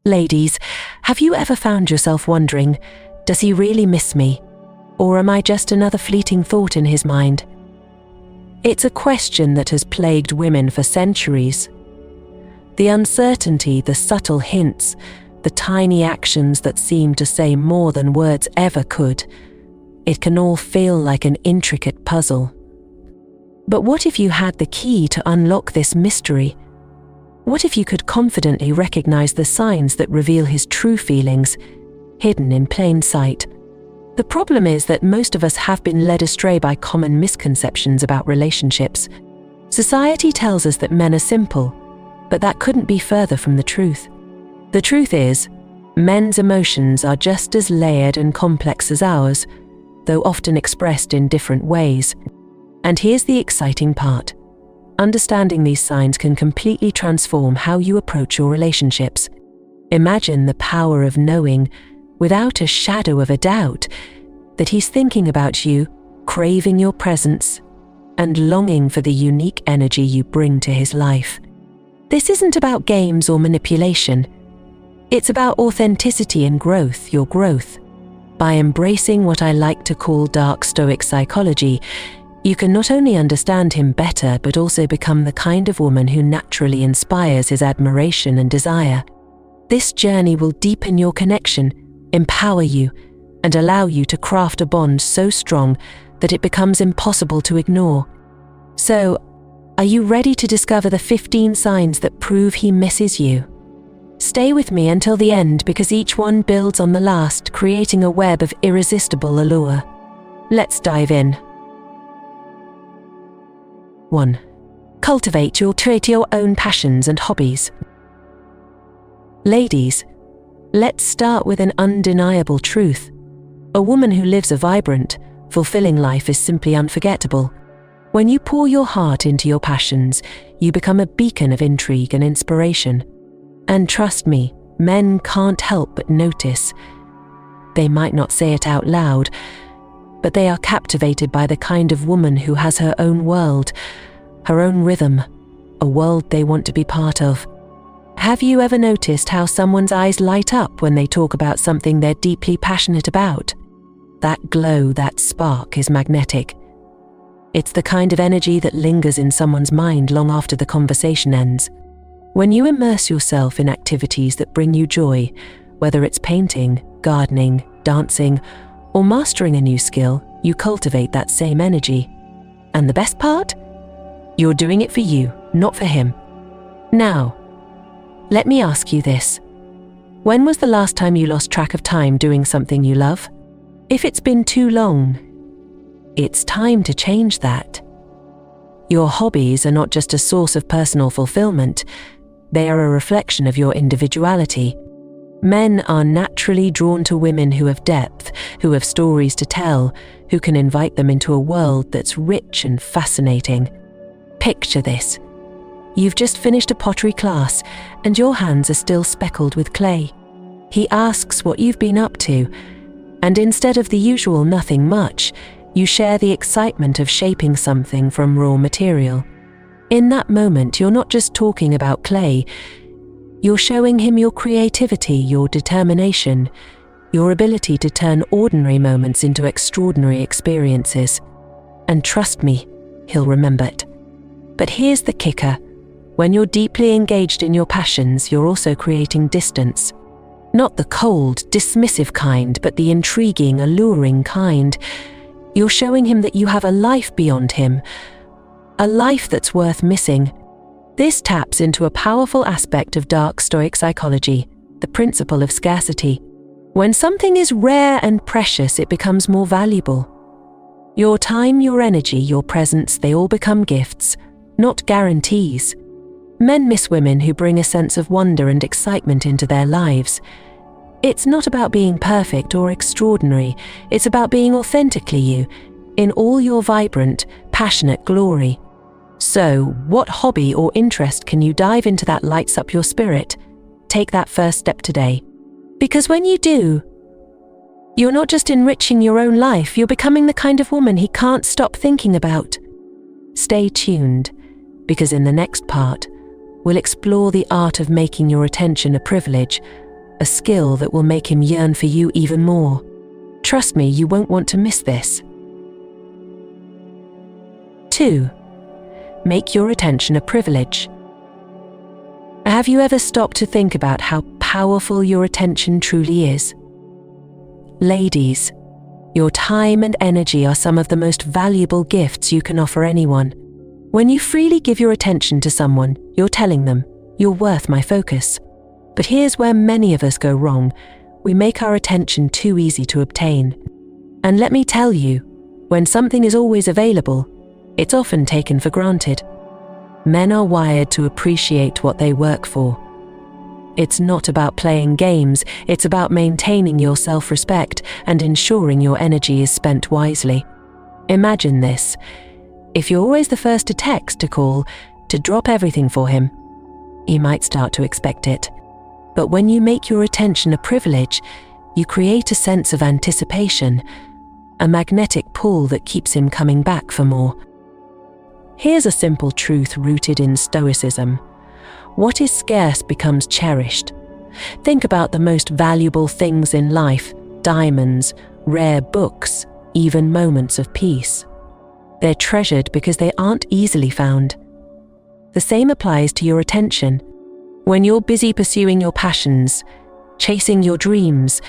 Ladies, have you ever found yourself wondering, does he really miss me? Or am I just another fleeting thought in his mind? It's a question that has plagued women for centuries. The uncertainty, the subtle hints, the tiny actions that seem to say more than words ever could, it can all feel like an intricate puzzle. But what if you had the key to unlock this mystery? What if you could confidently recognize the signs that reveal his true feelings, hidden in plain sight? The problem is that most of us have been led astray by common misconceptions about relationships. Society tells us that men are simple, but that couldn't be further from the truth. The truth is, men's emotions are just as layered and complex as ours, though often expressed in different ways. And here's the exciting part. Understanding these signs can completely transform how you approach your relationships. Imagine the power of knowing, without a shadow of a doubt, that he's thinking about you, craving your presence, and longing for the unique energy you bring to his life. This isn't about games or manipulation. It's about authenticity and growth, your growth. By embracing what I like to call Dark Stoic Psychology, you can not only understand him better, but also become the kind of woman who naturally inspires his admiration and desire. This journey will deepen your connection, empower you, and allow you to craft a bond so strong that it becomes impossible to ignore. So, are you ready to discover the 15 signs that prove he misses you? Stay with me until the end, because each one builds on the last, creating a web of irresistible allure. Let's dive in. 1. Cultivate your own passions and hobbies. Ladies, let's start with an undeniable truth. A woman who lives a vibrant, fulfilling life is simply unforgettable. When you pour your heart into your passions, you become a beacon of intrigue and inspiration. And trust me, men can't help but notice. They might not say it out loud, but they are captivated by the kind of woman who has her own world, her own rhythm, a world they want to be part of. Have you ever noticed how someone's eyes light up when they talk about something they're deeply passionate about? That glow, that spark is magnetic. It's the kind of energy that lingers in someone's mind long after the conversation ends. When you immerse yourself in activities that bring you joy, whether it's painting, gardening, dancing, or mastering a new skill, you cultivate that same energy. And the best part? You're doing it for you, not for him. Now, let me ask you this. When was the last time you lost track of time doing something you love? If it's been too long, it's time to change that. Your hobbies are not just a source of personal fulfillment, they are a reflection of your individuality. Men are naturally drawn to women who have depth, who have stories to tell, who can invite them into a world that's rich and fascinating. Picture this. You've just finished a pottery class, and your hands are still speckled with clay. He asks what you've been up to, and instead of the usual nothing much, you share the excitement of shaping something from raw material. In that moment, you're not just talking about clay, you're showing him your creativity, your determination, your ability to turn ordinary moments into extraordinary experiences. And trust me, he'll remember it. But here's the kicker. When you're deeply engaged in your passions, you're also creating distance. Not the cold, dismissive kind, but the intriguing, alluring kind. You're showing him that you have a life beyond him, a life that's worth missing. This taps into a powerful aspect of Dark Stoic Psychology, the principle of scarcity. When something is rare and precious, it becomes more valuable. Your time, your energy, your presence, they all become gifts, not guarantees. Men miss women who bring a sense of wonder and excitement into their lives. It's not about being perfect or extraordinary, it's about being authentically you, in all your vibrant, passionate glory. So, what hobby or interest can you dive into that lights up your spirit? Take that first step today. Because when you do, you're not just enriching your own life, you're becoming the kind of woman he can't stop thinking about. Stay tuned, because in the next part, we'll explore the art of making your attention a privilege, a skill that will make him yearn for you even more. Trust me, you won't want to miss this. 2. Make your attention a privilege. Have you ever stopped to think about how powerful your attention truly is? Ladies, your time and energy are some of the most valuable gifts you can offer anyone. When you freely give your attention to someone, you're telling them, "You're worth my focus." But here's where many of us go wrong. We make our attention too easy to obtain. And let me tell you, when something is always available, it's often taken for granted. Men are wired to appreciate what they work for. It's not about playing games, it's about maintaining your self-respect and ensuring your energy is spent wisely. Imagine this. If you're always the first to text, to call, to drop everything for him, he might start to expect it. But when you make your attention a privilege, you create a sense of anticipation, a magnetic pull that keeps him coming back for more. Here's a simple truth rooted in Stoicism. What is scarce becomes cherished. Think about the most valuable things in life: diamonds, rare books, even moments of peace. They're treasured because they aren't easily found. The same applies to your attention. When you're busy pursuing your passions, chasing your dreams,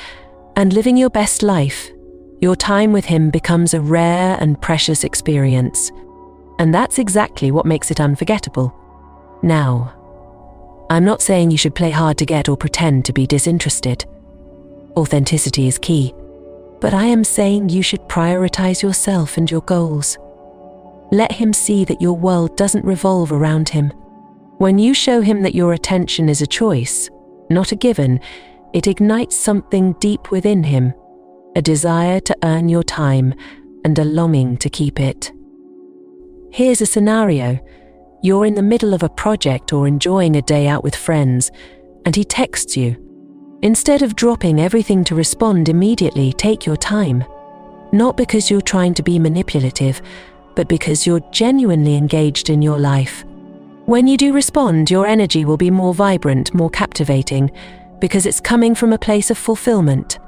and living your best life, your time with him becomes a rare and precious experience. And that's exactly what makes it unforgettable. Now, I'm not saying you should play hard to get or pretend to be disinterested. Authenticity is key. But I am saying you should prioritize yourself and your goals. Let him see that your world doesn't revolve around him. When you show him that your attention is a choice, not a given, it ignites something deep within him, a desire to earn your time and a longing to keep it. Here's a scenario. You're in the middle of a project or enjoying a day out with friends, and he texts you. Instead of dropping everything to respond immediately, take your time. Not because you're trying to be manipulative, but because you're genuinely engaged in your life. When you do respond, your energy will be more vibrant, more captivating, because it's coming from a place of fulfillment.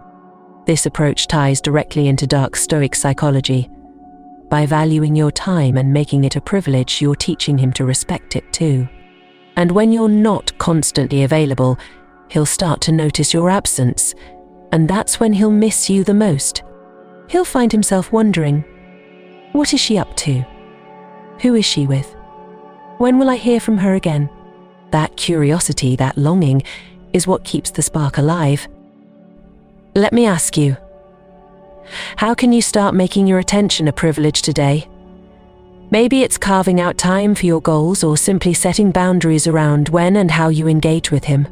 This approach ties directly into Dark Stoic Psychology. By valuing your time and making it a privilege, you're teaching him to respect it too. And when you're not constantly available, he'll start to notice your absence, and that's when he'll miss you the most. He'll find himself wondering, what is she up to? Who is she with? When will I hear from her again? That curiosity, that longing, is what keeps the spark alive. Let me ask you, how can you start making your attention a privilege today? Maybe it's carving out time for your goals or simply setting boundaries around when and how you engage with him.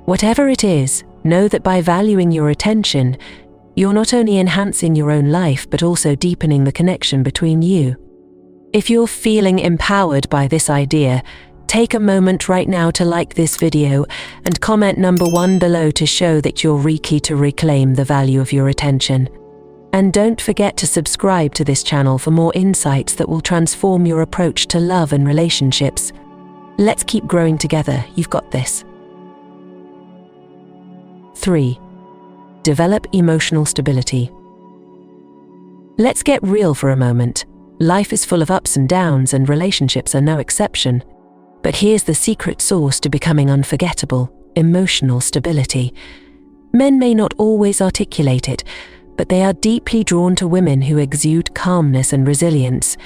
Whatever it is, know that by valuing your attention, you're not only enhancing your own life but also deepening the connection between you. If you're feeling empowered by this idea, take a moment right now to like this video and comment number 1 below to show that you're keen to reclaim the value of your attention. And don't forget to subscribe to this channel for more insights that will transform your approach to love and relationships. Let's keep growing together. You've got this. 3. Develop emotional stability. Let's get real for a moment. Life is full of ups and downs, and relationships are no exception. But here's the secret sauce to becoming unforgettable: emotional stability. Men may not always articulate it, but they are deeply drawn to women who exude calmness and resilience,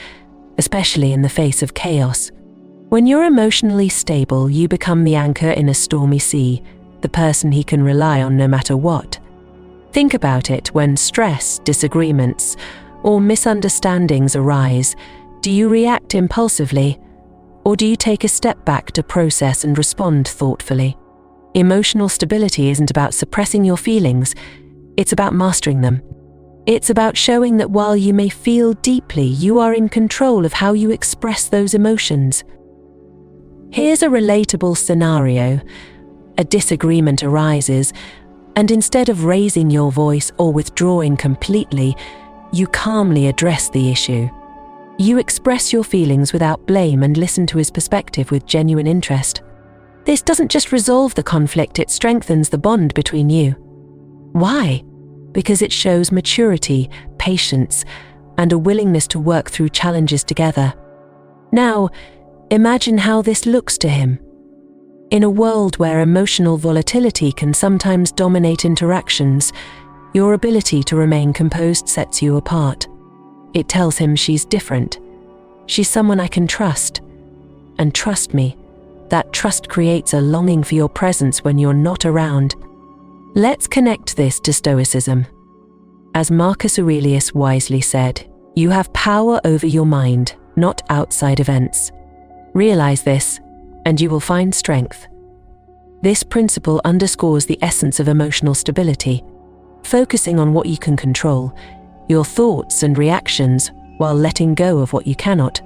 especially in the face of chaos. When you're emotionally stable, you become the anchor in a stormy sea, the person he can rely on no matter what. Think about it. When stress, disagreements, or misunderstandings arise, do you react impulsively, or do you take a step back to process and respond thoughtfully? Emotional stability isn't about suppressing your feelings, it's about mastering them. It's about showing that while you may feel deeply, you are in control of how you express those emotions. Here's a relatable scenario. A disagreement arises, and instead of raising your voice or withdrawing completely, you calmly address the issue. You express your feelings without blame and listen to his perspective with genuine interest. This doesn't just resolve the conflict, it strengthens the bond between you. Why? Because it shows maturity, patience, and a willingness to work through challenges together. Now, imagine how this looks to him. In a world where emotional volatility can sometimes dominate interactions, your ability to remain composed sets you apart. It tells him she's different. She's someone I can trust. And trust me, that trust creates a longing for your presence when you're not around. Let's connect this to Stoicism. As Marcus Aurelius wisely said, you have power over your mind, not outside events. Realize this, and you will find strength. This principle underscores the essence of emotional stability, focusing on what you can control, your thoughts and reactions, while letting go of what you cannot.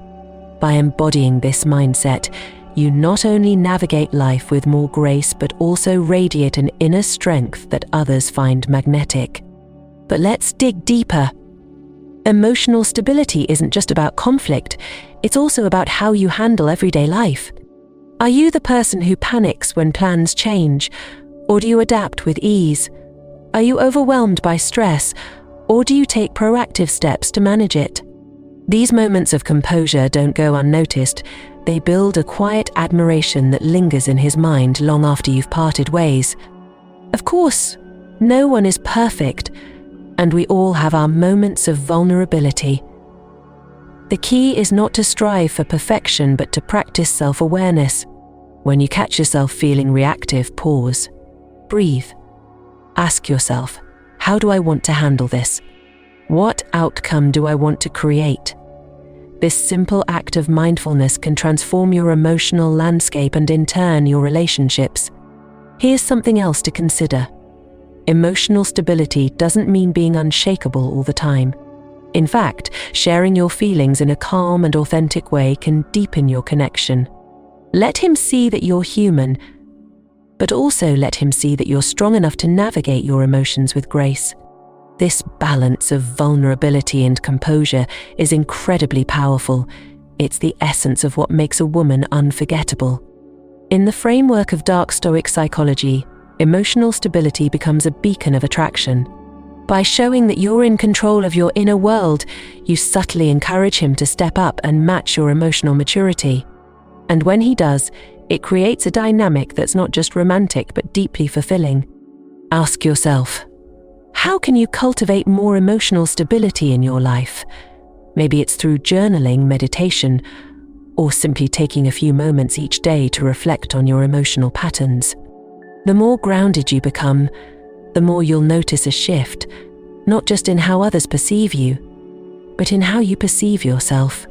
By embodying this mindset, you not only navigate life with more grace but also radiate an inner strength that others find magnetic. But let's dig deeper. Emotional stability isn't just about conflict, it's also about how you handle everyday life. Are you the person who panics when plans change, or do you adapt with ease? Are you overwhelmed by stress, or do you take proactive steps to manage it? These moments of composure don't go unnoticed. They build a quiet admiration that lingers in his mind long after you've parted ways. Of course, no one is perfect, and we all have our moments of vulnerability. The key is not to strive for perfection, but to practice self-awareness. When you catch yourself feeling reactive, pause. Breathe. Ask yourself, how do I want to handle this? What outcome do I want to create? This simple act of mindfulness can transform your emotional landscape and in turn your relationships. Here's something else to consider. Emotional stability doesn't mean being unshakable all the time. In fact, sharing your feelings in a calm and authentic way can deepen your connection. Let him see that you're human, but also let him see that you're strong enough to navigate your emotions with grace. This balance of vulnerability and composure is incredibly powerful. It's the essence of what makes a woman unforgettable. In the framework of Dark Stoic Psychology, emotional stability becomes a beacon of attraction. By showing that you're in control of your inner world, you subtly encourage him to step up and match your emotional maturity. And when he does, it creates a dynamic that's not just romantic but deeply fulfilling. Ask yourself, how can you cultivate more emotional stability in your life? Maybe it's through journaling, meditation, or simply taking a few moments each day to reflect on your emotional patterns. The more grounded you become, the more you'll notice a shift, not just in how others perceive you, but in how you perceive yourself.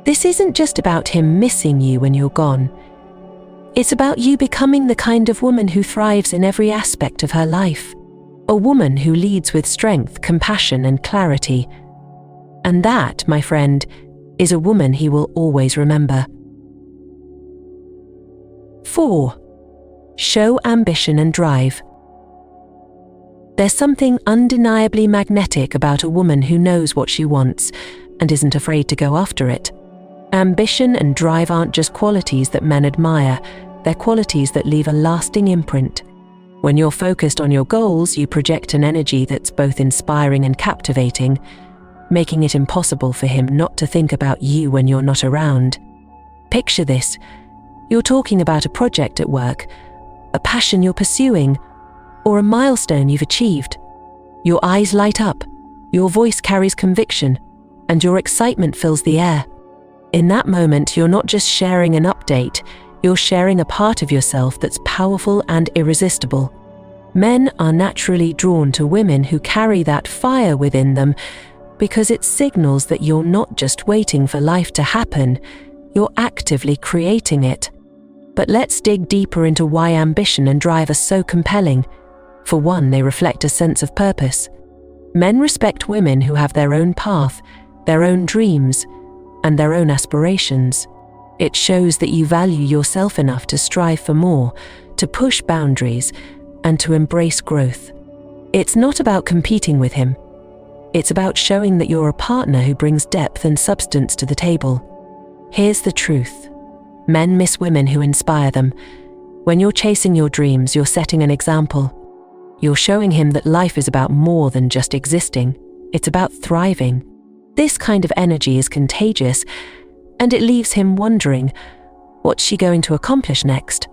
This isn't just about him missing you when you're gone. It's about you becoming the kind of woman who thrives in every aspect of her life. A woman who leads with strength, compassion, and clarity. And that, my friend, is a woman he will always remember. 4. Show ambition and drive. There's something undeniably magnetic about a woman who knows what she wants and isn't afraid to go after it. Ambition and drive aren't just qualities that men admire, they're qualities that leave a lasting imprint. When you're focused on your goals, you project an energy that's both inspiring and captivating, making it impossible for him not to think about you when you're not around. Picture this. You're talking about a project at work, a passion you're pursuing, or a milestone you've achieved. Your eyes light up, your voice carries conviction, and your excitement fills the air. In that moment, you're not just sharing an update, you're sharing a part of yourself that's powerful and irresistible. Men are naturally drawn to women who carry that fire within them because it signals that you're not just waiting for life to happen, you're actively creating it. But let's dig deeper into why ambition and drive are so compelling. For one, they reflect a sense of purpose. Men respect women who have their own path, their own dreams, and their own aspirations. It shows that you value yourself enough to strive for more, to push boundaries, and to embrace growth. It's not about competing with him. It's about showing that you're a partner who brings depth and substance to the table. Here's the truth. Men miss women who inspire them. When you're chasing your dreams, you're setting an example. You're showing him that life is about more than just existing. It's about thriving. This kind of energy is contagious, and it leaves him wondering, what's she going to accomplish next?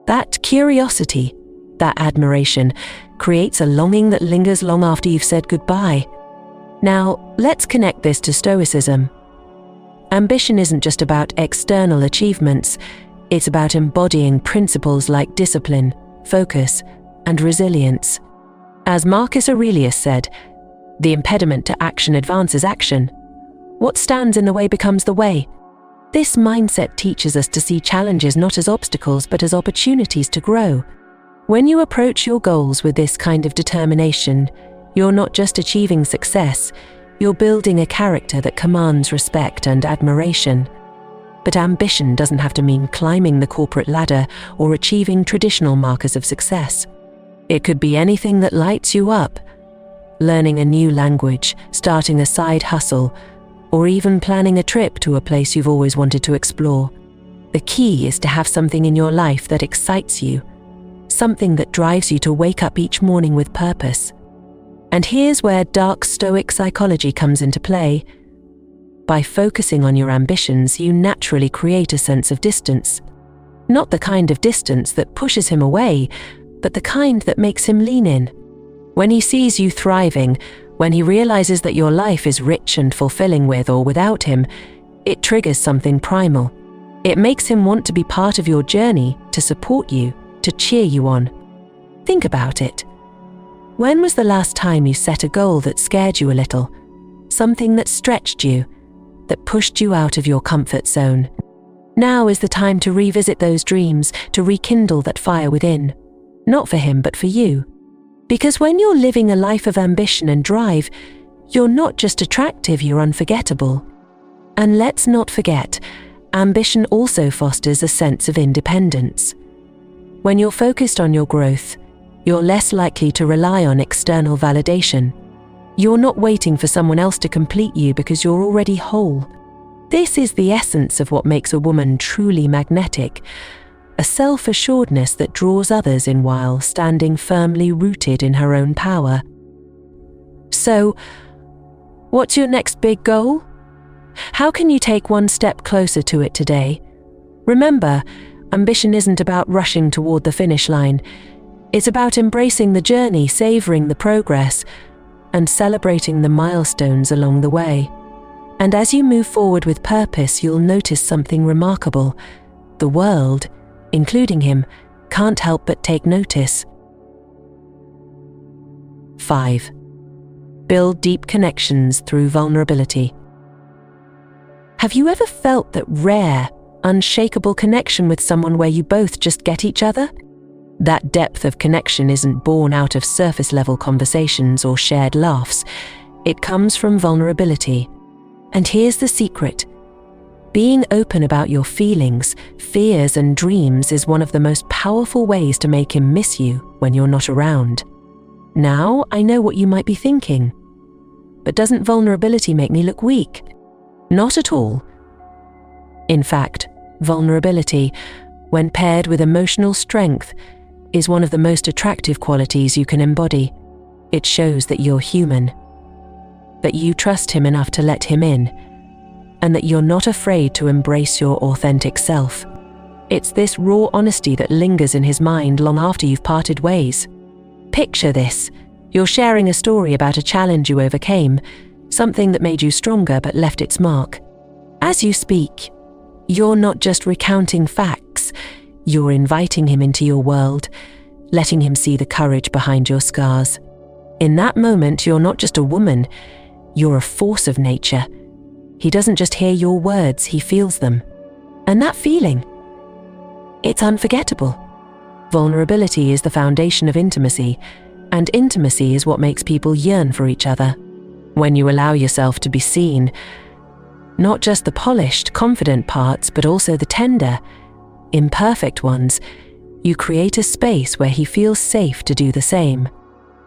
That curiosity, that admiration, creates a longing that lingers long after you've said goodbye. Now, let's connect this to Stoicism. Ambition isn't just about external achievements, it's about embodying principles like discipline, focus, and resilience. As Marcus Aurelius said, the impediment to action advances action. What stands in the way becomes the way. This mindset teaches us to see challenges not as obstacles but as opportunities to grow. When you approach your goals with this kind of determination, you're not just achieving success, you're building a character that commands respect and admiration. But ambition doesn't have to mean climbing the corporate ladder or achieving traditional markers of success. It could be anything that lights you up. Learning a new language, starting a side hustle, or even planning a trip to a place you've always wanted to explore. The key is to have something in your life that excites you, something that drives you to wake up each morning with purpose. And here's where Dark Stoic Psychology comes into play. By focusing on your ambitions, you naturally create a sense of distance. Not the kind of distance that pushes him away, but the kind that makes him lean in. When he sees you thriving, when he realizes that your life is rich and fulfilling with or without him, it triggers something primal. It makes him want to be part of your journey, to support you, to cheer you on. Think about it. When was the last time you set a goal that scared you a little? Something that stretched you, that pushed you out of your comfort zone? Now is the time to revisit those dreams, to rekindle that fire within. Not for him, but for you. Because when you're living a life of ambition and drive, you're not just attractive, you're unforgettable. And let's not forget, ambition also fosters a sense of independence. When you're focused on your growth, you're less likely to rely on external validation. You're not waiting for someone else to complete you because you're already whole. This is the essence of what makes a woman truly magnetic, a self-assuredness that draws others in while standing firmly rooted in her own power. So, what's your next big goal? How can you take one step closer to it today? Remember, ambition isn't about rushing toward the finish line. It's about embracing the journey, savoring the progress, and celebrating the milestones along the way. And as you move forward with purpose, you'll notice something remarkable. The world, including him, can't help but take notice. 5. Build deep connections through vulnerability. Have you ever felt that rare, unshakable connection with someone where you both just get each other? That depth of connection isn't born out of surface-level conversations or shared laughs. It comes from vulnerability. And here's the secret. Being open about your feelings, fears, and dreams is one of the most powerful ways to make him miss you when you're not around. Now, I know what you might be thinking. But doesn't vulnerability make me look weak? Not at all. In fact, vulnerability, when paired with emotional strength, is one of the most attractive qualities you can embody. It shows that you're human, that you trust him enough to let him in, and that you're not afraid to embrace your authentic self. It's this raw honesty that lingers in his mind long after you've parted ways. Picture this. You're sharing a story about a challenge you overcame, something that made you stronger but left its mark. As you speak, you're not just recounting facts, you're inviting him into your world, letting him see the courage behind your scars. In that moment, you're not just a woman, you're a force of nature. He doesn't just hear your words, he feels them. And that feeling, it's unforgettable. Vulnerability is the foundation of intimacy, and intimacy is what makes people yearn for each other. When you allow yourself to be seen, not just the polished, confident parts, but also the tender, imperfect ones, you create a space where he feels safe to do the same.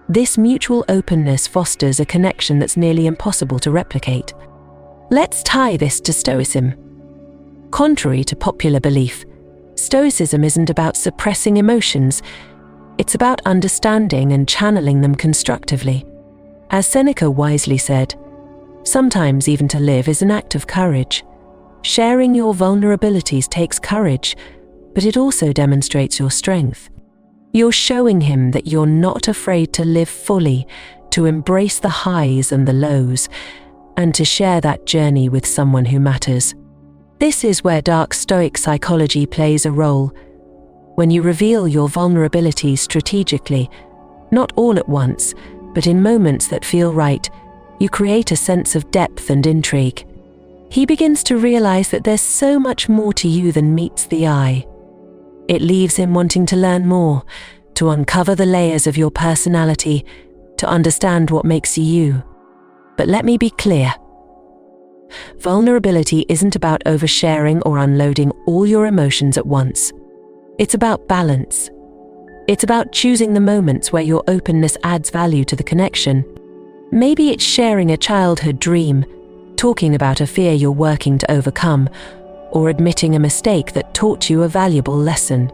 This mutual openness fosters a connection that's nearly impossible to replicate. Let's tie this to Stoicism. Contrary to popular belief, Stoicism isn't about suppressing emotions, it's about understanding and channeling them constructively. As Seneca wisely said, sometimes even to live is an act of courage. Sharing your vulnerabilities takes courage, but it also demonstrates your strength. You're showing him that you're not afraid to live fully, to embrace the highs and the lows, and to share that journey with someone who matters. This is where Dark Stoic Psychology plays a role. When you reveal your vulnerabilities strategically, not all at once, but in moments that feel right, you create a sense of depth and intrigue. He begins to realize that there's so much more to you than meets the eye. It leaves him wanting to learn more, to uncover the layers of your personality, to understand what makes you you. But let me be clear. Vulnerability isn't about oversharing or unloading all your emotions at once. It's about balance. It's about choosing the moments where your openness adds value to the connection. Maybe it's sharing a childhood dream, talking about a fear you're working to overcome, or admitting a mistake that taught you a valuable lesson.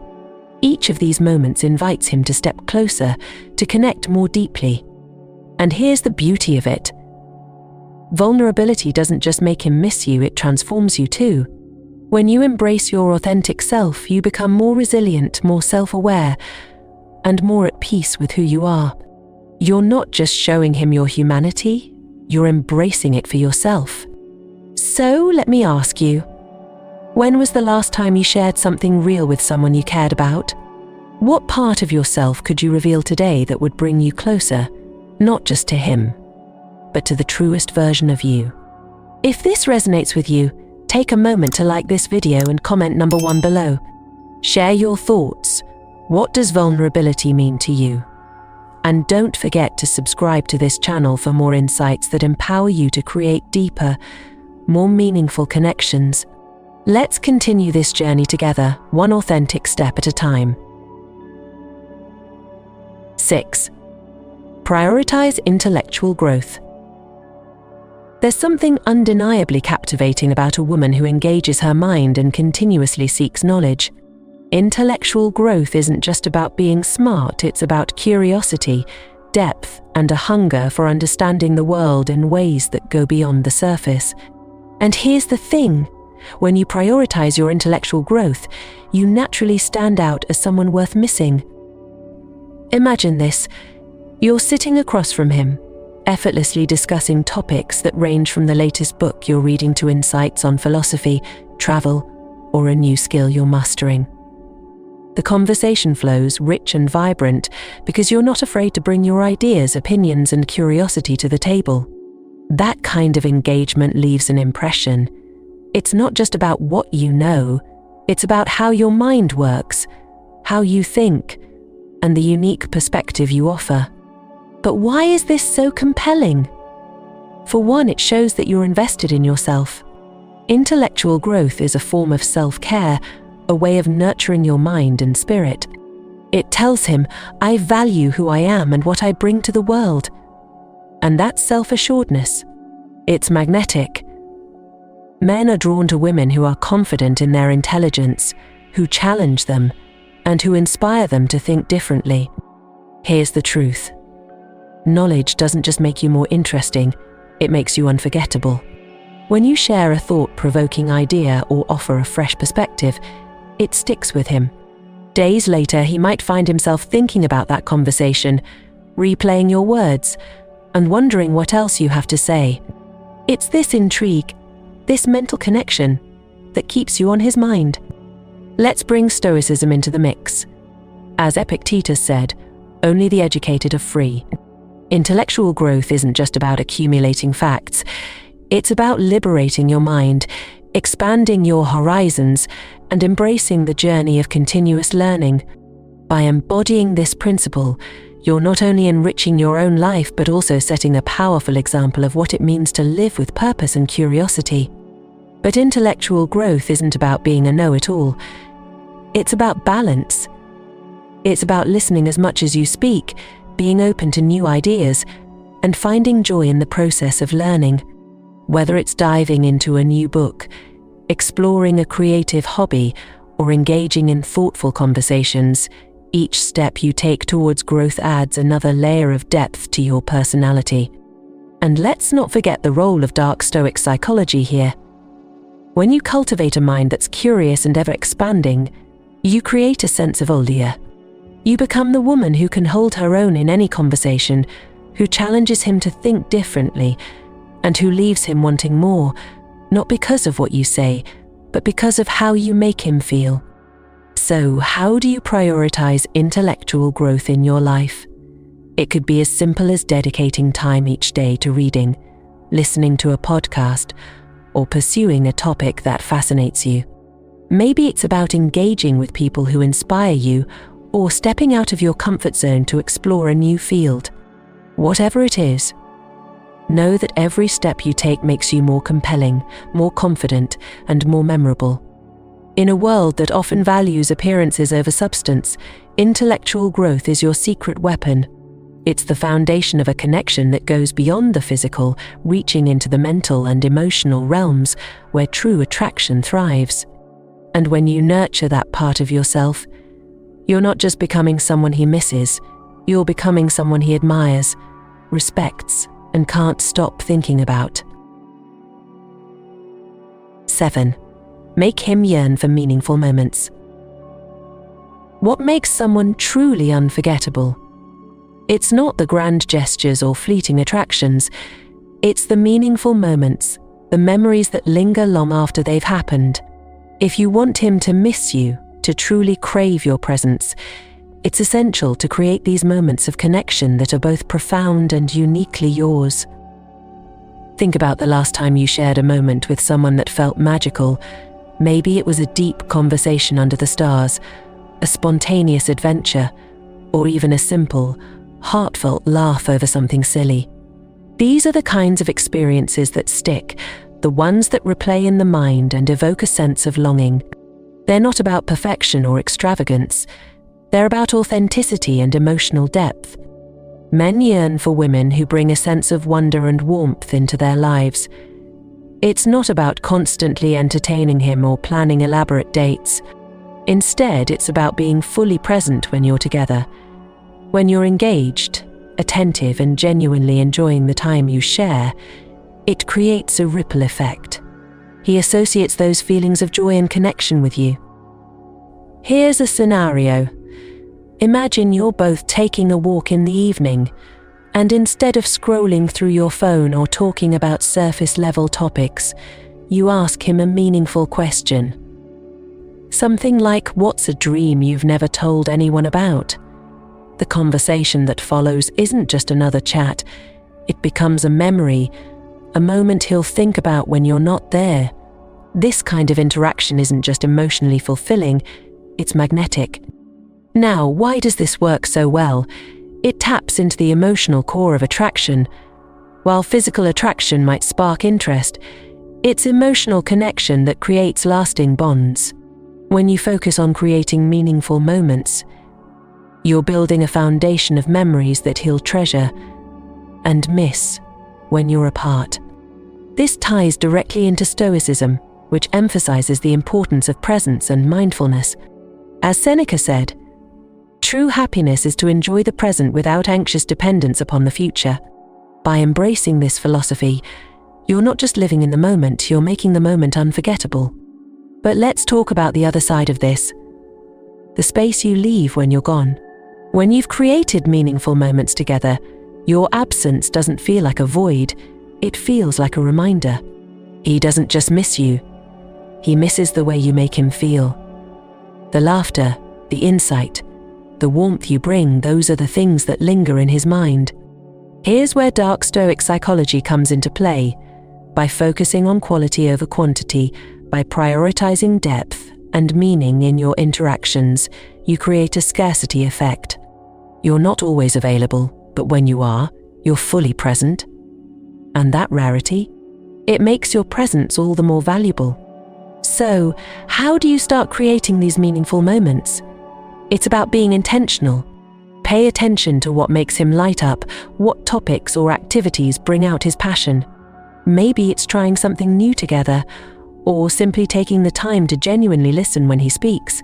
Each of these moments invites him to step closer, to connect more deeply. And here's the beauty of it. Vulnerability doesn't just make him miss you, it transforms you too. When you embrace your authentic self, you become more resilient, more self-aware, and more at peace with who you are. You're not just showing him your humanity, you're embracing it for yourself. So let me ask you, when was the last time you shared something real with someone you cared about? What part of yourself could you reveal today that would bring you closer, not just to him, but to the truest version of you? If this resonates with you, take a moment to like this video and comment number 1 below. Share your thoughts. What does vulnerability mean to you? And don't forget to subscribe to this channel for more insights that empower you to create deeper, more meaningful connections. Let's continue this journey together, one authentic step at a time. 6. Prioritize intellectual growth. There's something undeniably captivating about a woman who engages her mind and continuously seeks knowledge. Intellectual growth isn't just about being smart, it's about curiosity, depth, and a hunger for understanding the world in ways that go beyond the surface. And here's the thing. When you prioritize your intellectual growth, you naturally stand out as someone worth missing. Imagine this. You're sitting across from him, effortlessly discussing topics that range from the latest book you're reading to insights on philosophy, travel, or a new skill you're mastering. The conversation flows rich and vibrant because you're not afraid to bring your ideas, opinions, and curiosity to the table. That kind of engagement leaves an impression. It's not just about what you know, it's about how your mind works, how you think, and the unique perspective you offer. But why is this so compelling? For one, it shows that you're invested in yourself. Intellectual growth is a form of self-care, a way of nurturing your mind and spirit. It tells him, I value who I am and what I bring to the world. And that's self-assuredness. It's magnetic. Men are drawn to women who are confident in their intelligence, who challenge them, and who inspire them to think differently. Here's the truth. Knowledge doesn't just make you more interesting, it makes you unforgettable. When you share a thought-provoking idea or offer a fresh perspective, it sticks with him. Days later, he might find himself thinking about that conversation, replaying your words, and wondering what else you have to say. It's this intrigue, this mental connection, that keeps you on his mind. Let's bring Stoicism into the mix. As Epictetus said, only the educated are free. Intellectual growth isn't just about accumulating facts. It's about liberating your mind, expanding your horizons, and embracing the journey of continuous learning. By embodying this principle, you're not only enriching your own life but also setting a powerful example of what it means to live with purpose and curiosity. But intellectual growth isn't about being a know-it-all. It's about balance. It's about listening as much as you speak, being open to new ideas, and finding joy in the process of learning. Whether it's diving into a new book, exploring a creative hobby, or engaging in thoughtful conversations, each step you take towards growth adds another layer of depth to your personality. And let's not forget the role of Dark Stoic Psychology here. When you cultivate a mind that's curious and ever-expanding, you create a sense of Oldia. You become the woman who can hold her own in any conversation, who challenges him to think differently, and who leaves him wanting more, not because of what you say, but because of how you make him feel. So, how do you prioritize intellectual growth in your life? It could be as simple as dedicating time each day to reading, listening to a podcast, or pursuing a topic that fascinates you. Maybe it's about engaging with people who inspire you, or stepping out of your comfort zone to explore a new field. Whatever it is, know that every step you take makes you more compelling, more confident, and more memorable. In a world that often values appearances over substance, intellectual growth is your secret weapon. It's the foundation of a connection that goes beyond the physical, reaching into the mental and emotional realms where true attraction thrives. And when you nurture that part of yourself, you're not just becoming someone he misses, you're becoming someone he admires, respects, and can't stop thinking about. 7. Make him yearn for meaningful moments. What makes someone truly unforgettable? It's not the grand gestures or fleeting attractions. It's the meaningful moments, the memories that linger long after they've happened. If you want him to miss you, to truly crave your presence, it's essential to create these moments of connection that are both profound and uniquely yours. Think about the last time you shared a moment with someone that felt magical. Maybe it was a deep conversation under the stars, a spontaneous adventure, or even a simple, heartfelt laugh over something silly. These are the kinds of experiences that stick, the ones that replay in the mind and evoke a sense of longing. They're not about perfection or extravagance. They're about authenticity and emotional depth. Men yearn for women who bring a sense of wonder and warmth into their lives. It's not about constantly entertaining him or planning elaborate dates. Instead, it's about being fully present when you're together. When you're engaged, attentive, and genuinely enjoying the time you share, it creates a ripple effect. He associates those feelings of joy and connection with you. Here's a scenario. Imagine you're both taking a walk in the evening, and instead of scrolling through your phone or talking about surface-level topics, you ask him a meaningful question. Something like, what's a dream you've never told anyone about? The conversation that follows isn't just another chat. It becomes a memory, a moment he'll think about when you're not there. This kind of interaction isn't just emotionally fulfilling, it's magnetic. Now, why does this work so well? It taps into the emotional core of attraction. While physical attraction might spark interest, it's emotional connection that creates lasting bonds. When you focus on creating meaningful moments, you're building a foundation of memories that he'll treasure and miss when you're apart. This ties directly into Stoicism, which emphasizes the importance of presence and mindfulness. As Seneca said, true happiness is to enjoy the present without anxious dependence upon the future. By embracing this philosophy, you're not just living in the moment, you're making the moment unforgettable. But let's talk about the other side of this. The space you leave when you're gone. When you've created meaningful moments together, your absence doesn't feel like a void, it feels like a reminder. He doesn't just miss you, he misses the way you make him feel. The laughter, the insight, the warmth you bring, those are the things that linger in his mind. Here's where Dark Stoic Psychology comes into play. By focusing on quality over quantity, by prioritizing depth and meaning in your interactions, you create a scarcity effect. You're not always available, but when you are, you're fully present. And that rarity, it makes your presence all the more valuable. So, how do you start creating these meaningful moments? It's about being intentional. Pay attention to what makes him light up, what topics or activities bring out his passion. Maybe it's trying something new together, or simply taking the time to genuinely listen when he speaks.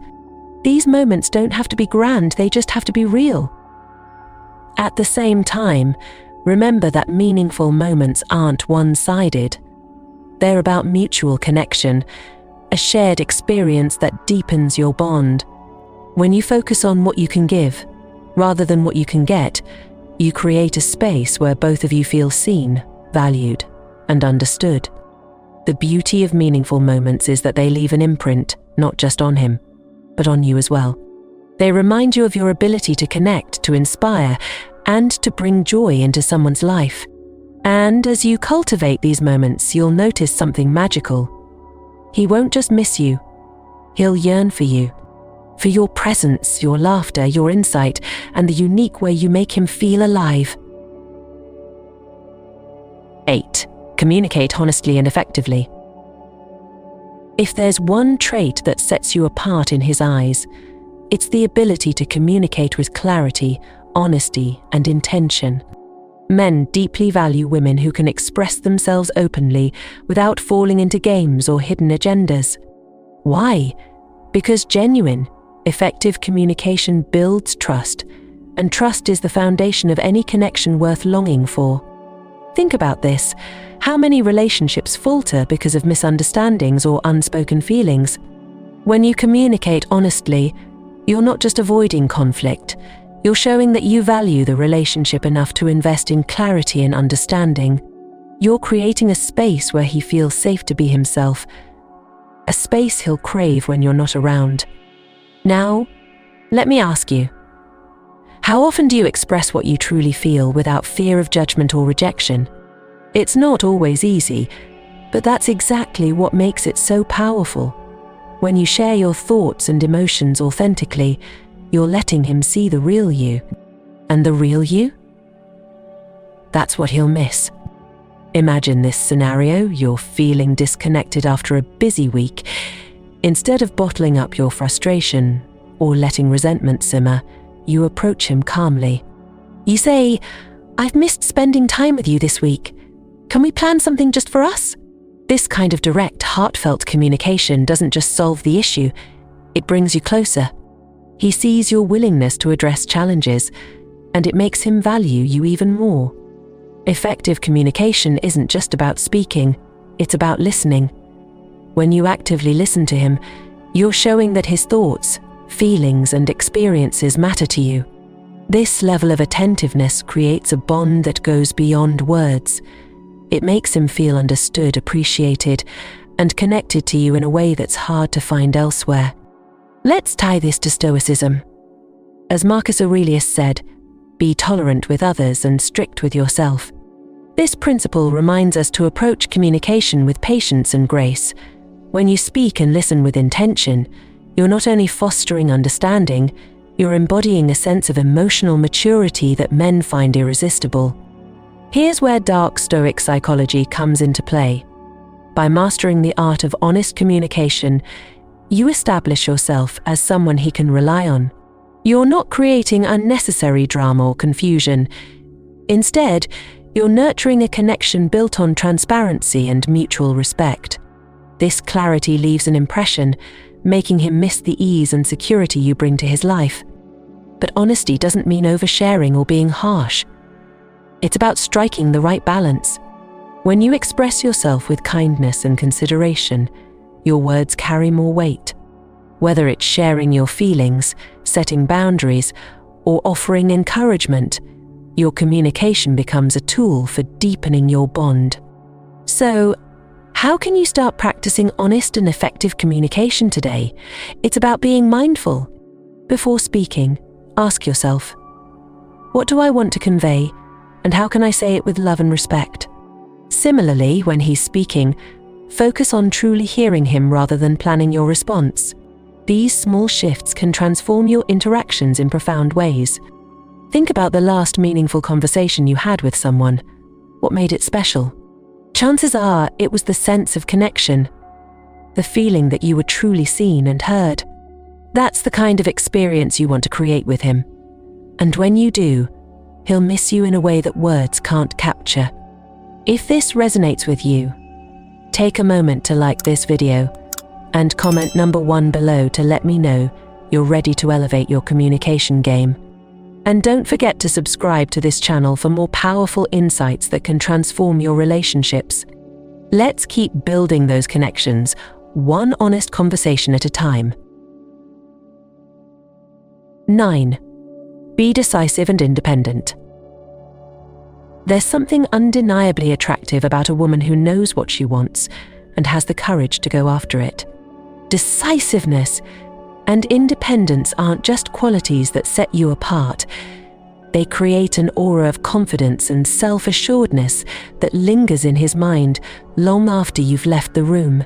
These moments don't have to be grand, they just have to be real. At the same time, remember that meaningful moments aren't one-sided. They're about mutual connection, a shared experience that deepens your bond. When you focus on what you can give, rather than what you can get, you create a space where both of you feel seen, valued, and understood. The beauty of meaningful moments is that they leave an imprint, not just on him, but on you as well. They remind you of your ability to connect, to inspire, and to bring joy into someone's life. And as you cultivate these moments, you'll notice something magical. He won't just miss you, he'll yearn for you, for your presence, your laughter, your insight, and the unique way you make him feel alive. 8. Communicate honestly and effectively. If there's one trait that sets you apart in his eyes, it's the ability to communicate with clarity, honesty, and intention. Men deeply value women who can express themselves openly without falling into games or hidden agendas. Why? Because genuine, effective communication builds trust, and trust is the foundation of any connection worth longing for. Think about this. How many relationships falter because of misunderstandings or unspoken feelings? When you communicate honestly, you're not just avoiding conflict, you're showing that you value the relationship enough to invest in clarity and understanding. You're creating a space where he feels safe to be himself, a space he'll crave when you're not around. Now, let me ask you, how often do you express what you truly feel without fear of judgment or rejection? It's not always easy, but that's exactly what makes it so powerful. When you share your thoughts and emotions authentically, you're letting him see the real you. And the real you? That's what he'll miss. Imagine this scenario: you're feeling disconnected after a busy week. Instead of bottling up your frustration or letting resentment simmer, you approach him calmly. You say, "I've missed spending time with you this week. Can we plan something just for us?" This kind of direct, heartfelt communication doesn't just solve the issue, it brings you closer. He sees your willingness to address challenges, and it makes him value you even more. Effective communication isn't just about speaking, it's about listening. When you actively listen to him, you're showing that his thoughts, feelings, and experiences matter to you. This level of attentiveness creates a bond that goes beyond words. It makes him feel understood, appreciated, and connected to you in a way that's hard to find elsewhere. Let's tie this to Stoicism. As Marcus Aurelius said, "Be tolerant with others and strict with yourself." This principle reminds us to approach communication with patience and grace. When you speak and listen with intention, you're not only fostering understanding, you're embodying a sense of emotional maturity that men find irresistible. Here's where Dark Stoic Psychology comes into play. By mastering the art of honest communication, you establish yourself as someone he can rely on. You're not creating unnecessary drama or confusion. Instead, you're nurturing a connection built on transparency and mutual respect. This clarity leaves an impression, making him miss the ease and security you bring to his life. But honesty doesn't mean oversharing or being harsh. It's about striking the right balance. When you express yourself with kindness and consideration, your words carry more weight. Whether it's sharing your feelings, setting boundaries, or offering encouragement, your communication becomes a tool for deepening your bond. So, how can you start practicing honest and effective communication today? It's about being mindful. Before speaking, ask yourself, what do I want to convey, and how can I say it with love and respect? Similarly, when he's speaking, focus on truly hearing him rather than planning your response. These small shifts can transform your interactions in profound ways. Think about the last meaningful conversation you had with someone. What made it special? Chances are it was the sense of connection, the feeling that you were truly seen and heard. That's the kind of experience you want to create with him. And when you do, he'll miss you in a way that words can't capture. If this resonates with you, Take a moment to like this video and comment number 1 below to let me know you're ready to elevate your communication game. And don't forget to subscribe to this channel for more powerful insights that can transform your relationships. Let's keep building those connections, one honest conversation at a time. 9. Be decisive and independent. There's something undeniably attractive about a woman who knows what she wants and has the courage to go after it. Decisiveness and independence aren't just qualities that set you apart. They create an aura of confidence and self-assuredness that lingers in his mind long after you've left the room.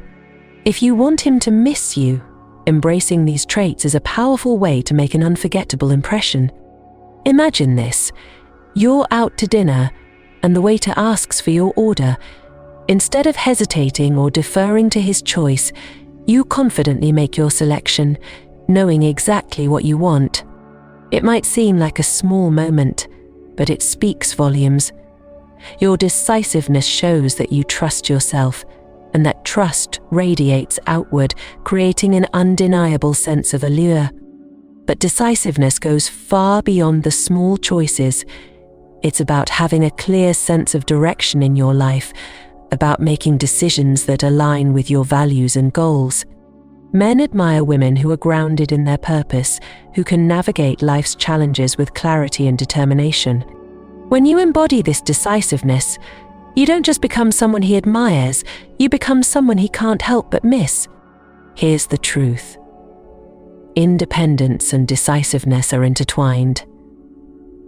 If you want him to miss you, embracing these traits is a powerful way to make an unforgettable impression. Imagine this. You're out to dinner, and the waiter asks for your order. Instead of hesitating or deferring to his choice, you confidently make your selection, knowing exactly what you want. It might seem like a small moment, but it speaks volumes. Your decisiveness shows that you trust yourself, and that trust radiates outward, creating an undeniable sense of allure. But decisiveness goes far beyond the small choices. It's about having a clear sense of direction in your life, about making decisions that align with your values and goals. Men admire women who are grounded in their purpose, who can navigate life's challenges with clarity and determination. When you embody this decisiveness, you don't just become someone he admires, you become someone he can't help but miss. Here's the truth. Independence and decisiveness are intertwined.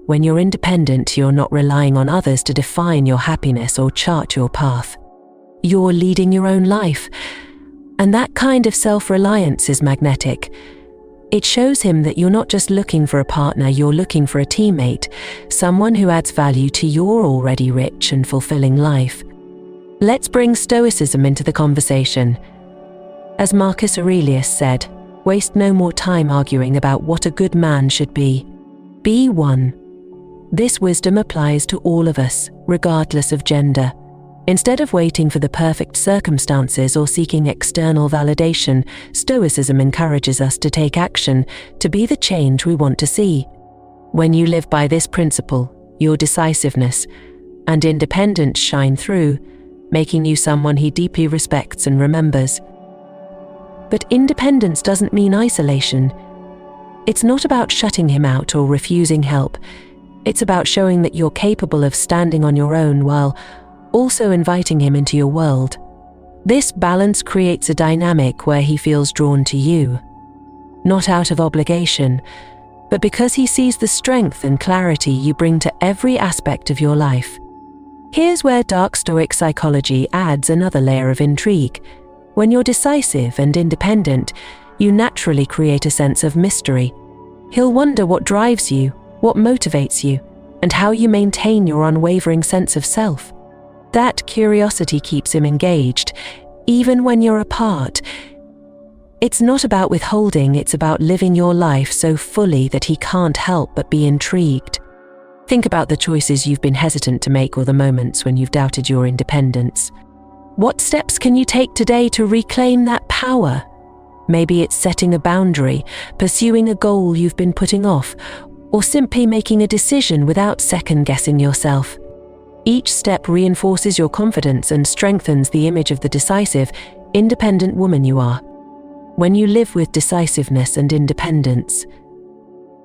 When you're independent, you're not relying on others to define your happiness or chart your path. You're leading your own life, and that kind of self-reliance is magnetic. It shows him that you're not just looking for a partner, you're looking for a teammate, someone who adds value to your already rich and fulfilling life. Let's bring Stoicism into the conversation. As Marcus Aurelius said, waste no more time arguing about what a good man should be. Be one. This wisdom applies to all of us, regardless of gender. Instead of waiting for the perfect circumstances or seeking external validation, Stoicism encourages us to take action, to be the change we want to see. When you live by this principle, your decisiveness and independence shine through, making you someone he deeply respects and remembers. But independence doesn't mean isolation. It's not about shutting him out or refusing help. It's about showing that you're capable of standing on your own while also inviting him into your world. This balance creates a dynamic where he feels drawn to you, not out of obligation, but because he sees the strength and clarity you bring to every aspect of your life. Here's where Dark Stoic Psychology adds another layer of intrigue. When you're decisive and independent, you naturally create a sense of mystery. He'll wonder what drives you, what motivates you, and how you maintain your unwavering sense of self. That curiosity keeps him engaged, even when you're apart. It's not about withholding, it's about living your life so fully that he can't help but be intrigued. Think about the choices you've been hesitant to make or the moments when you've doubted your independence. What steps can you take today to reclaim that power? Maybe it's setting a boundary, pursuing a goal you've been putting off, or simply making a decision without second-guessing yourself. Each step reinforces your confidence and strengthens the image of the decisive, independent woman you are. When you live with decisiveness and independence,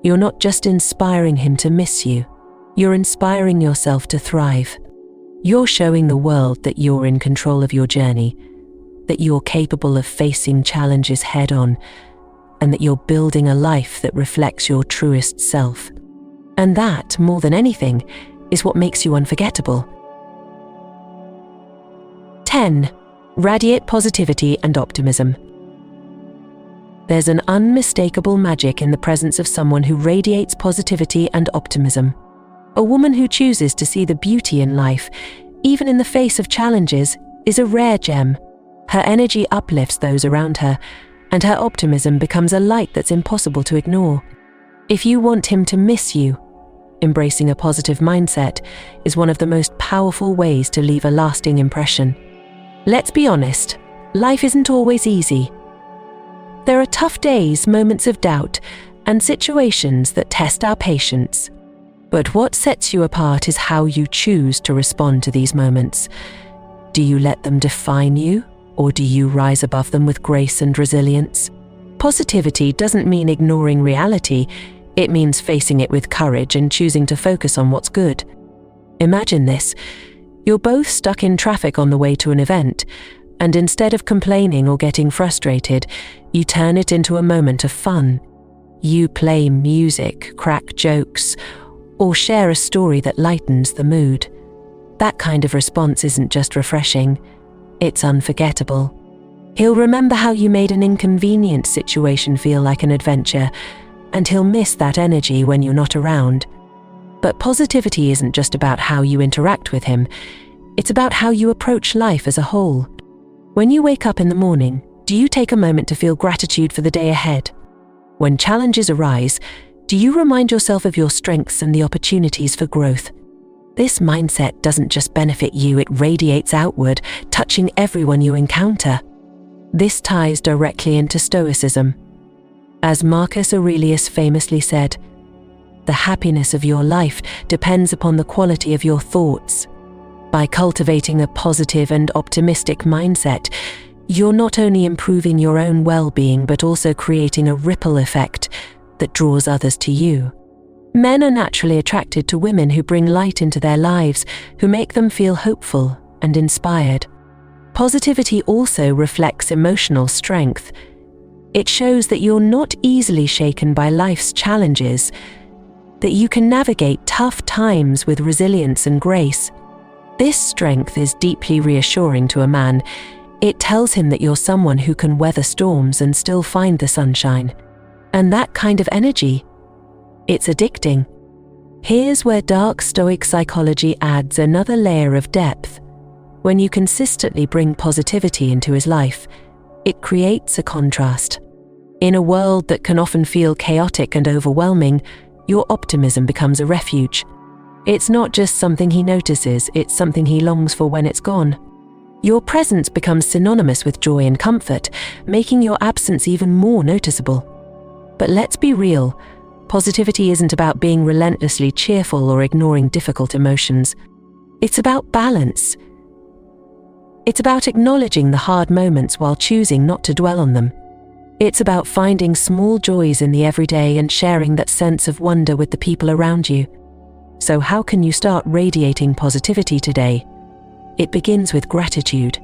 you're not just inspiring him to miss you, you're inspiring yourself to thrive. You're showing the world that you're in control of your journey, that you're capable of facing challenges head-on, and that you're building a life that reflects your truest self. And that, more than anything, is what makes you unforgettable. 10. Radiate positivity and optimism. There's an unmistakable magic in the presence of someone who radiates positivity and optimism. A woman who chooses to see the beauty in life, even in the face of challenges, is a rare gem. Her energy uplifts those around her, and her optimism becomes a light that's impossible to ignore. If you want him to miss you, embracing a positive mindset is one of the most powerful ways to leave a lasting impression. Let's be honest, life isn't always easy. There are tough days, moments of doubt, and situations that test our patience. But what sets you apart is how you choose to respond to these moments. Do you let them define you, or do you rise above them with grace and resilience? Positivity doesn't mean ignoring reality, it means facing it with courage and choosing to focus on what's good. Imagine this. You're both stuck in traffic on the way to an event, and instead of complaining or getting frustrated, you turn it into a moment of fun. You play music, crack jokes, or share a story that lightens the mood. That kind of response isn't just refreshing, it's unforgettable. He'll remember how you made an inconvenient situation feel like an adventure, and he'll miss that energy when you're not around. But positivity isn't just about how you interact with him, it's about how you approach life as a whole. When you wake up in the morning, do you take a moment to feel gratitude for the day ahead? When challenges arise, do you remind yourself of your strengths and the opportunities for growth? This mindset doesn't just benefit you, it radiates outward, touching everyone you encounter. This ties directly into Stoicism. As Marcus Aurelius famously said, "The happiness of your life depends upon the quality of your thoughts." By cultivating a positive and optimistic mindset, you're not only improving your own well-being but also creating a ripple effect that draws others to you. Men are naturally attracted to women who bring light into their lives, who make them feel hopeful and inspired. Positivity also reflects emotional strength. It shows that you're not easily shaken by life's challenges, that you can navigate tough times with resilience and grace. This strength is deeply reassuring to a man. It tells him that you're someone who can weather storms and still find the sunshine. And that kind of energy, it's addicting. Here's where Dark Stoic Psychology adds another layer of depth. When you consistently bring positivity into his life, it creates a contrast. In a world that can often feel chaotic and overwhelming, your optimism becomes a refuge. It's not just something he notices, it's something he longs for when it's gone. Your presence becomes synonymous with joy and comfort, making your absence even more noticeable. But let's be real, positivity isn't about being relentlessly cheerful or ignoring difficult emotions. It's about balance. It's about acknowledging the hard moments while choosing not to dwell on them. It's about finding small joys in the everyday and sharing that sense of wonder with the people around you. So how can you start radiating positivity today? It begins with gratitude.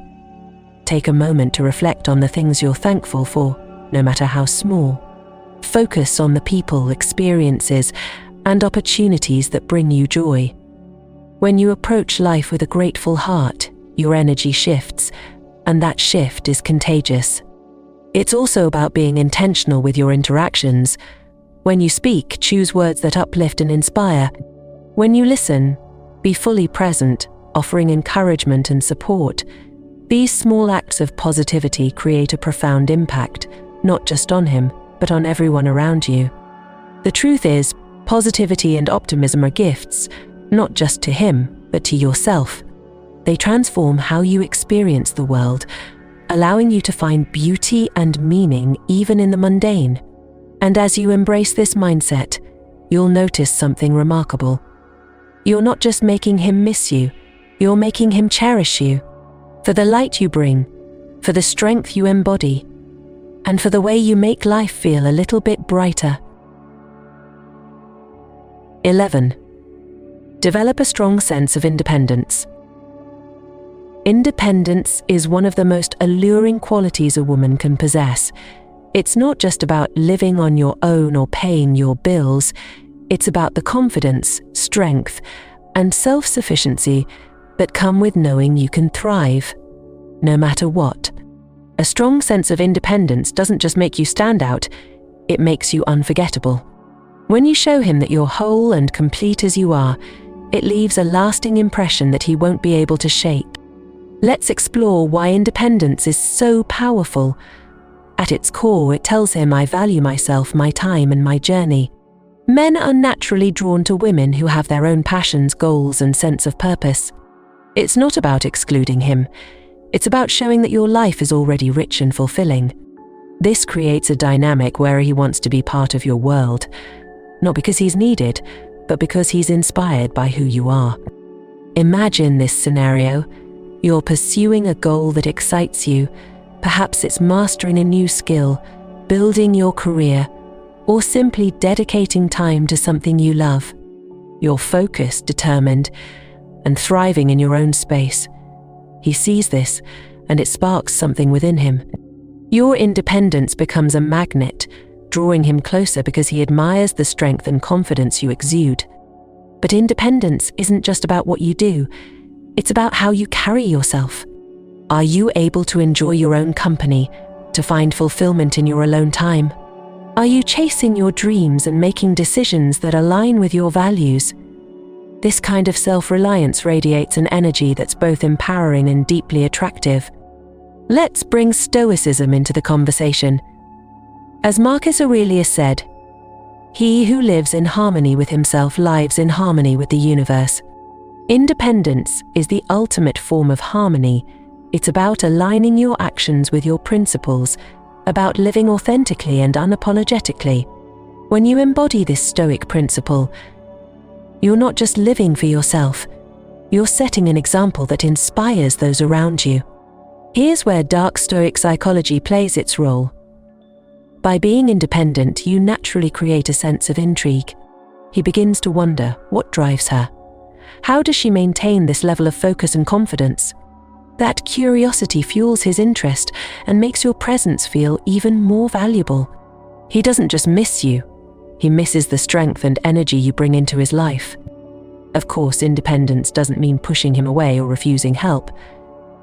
Take a moment to reflect on the things you're thankful for, no matter how small. Focus on the people, experiences, and opportunities that bring you joy. When you approach life with a grateful heart, your energy shifts, and that shift is contagious. It's also about being intentional with your interactions. When you speak, choose words that uplift and inspire. When you listen, be fully present, offering encouragement and support. These small acts of positivity create a profound impact, not just on him, but on everyone around you. The truth is, positivity and optimism are gifts, not just to him, but to yourself. They transform how you experience the world, allowing you to find beauty and meaning even in the mundane. And as you embrace this mindset, you'll notice something remarkable. You're not just making him miss you, you're making him cherish you. For the light you bring, for the strength you embody, and for the way you make life feel a little bit brighter. 11. Develop a strong sense of independence. Independence is one of the most alluring qualities a woman can possess. It's not just about living on your own or paying your bills. It's about the confidence, strength, and self-sufficiency that come with knowing you can thrive, no matter what. A strong sense of independence doesn't just make you stand out, it makes you unforgettable. When you show him that you're whole and complete as you are, it leaves a lasting impression that he won't be able to shake. Let's explore why independence is so powerful. At its core, it tells him, I value myself, my time, and my journey. Men are naturally drawn to women who have their own passions, goals, and sense of purpose. It's not about excluding him. It's about showing that your life is already rich and fulfilling. This creates a dynamic where he wants to be part of your world, not because he's needed, but because he's inspired by who you are. Imagine this scenario. You're pursuing a goal that excites you. Perhaps it's mastering a new skill, building your career, or simply dedicating time to something you love. You're focused, determined, and thriving in your own space. He sees this, and it sparks something within him. Your independence becomes a magnet, drawing him closer because he admires the strength and confidence you exude. But independence isn't just about what you do, it's about how you carry yourself. Are you able to enjoy your own company, to find fulfillment in your alone time? Are you chasing your dreams and making decisions that align with your values? This kind of self-reliance radiates an energy that's both empowering and deeply attractive. Let's bring Stoicism into the conversation. As Marcus Aurelius said, "He who lives in harmony with himself lives in harmony with the universe." Independence is the ultimate form of harmony. It's about aligning your actions with your principles, about living authentically and unapologetically. When you embody this Stoic principle, you're not just living for yourself, you're setting an example that inspires those around you. Here's where Dark Stoic Psychology plays its role. By being independent, you naturally create a sense of intrigue. He begins to wonder, what drives her? How does she maintain this level of focus and confidence? That curiosity fuels his interest and makes your presence feel even more valuable. He doesn't just miss you, he misses the strength and energy you bring into his life. Of course, independence doesn't mean pushing him away or refusing help.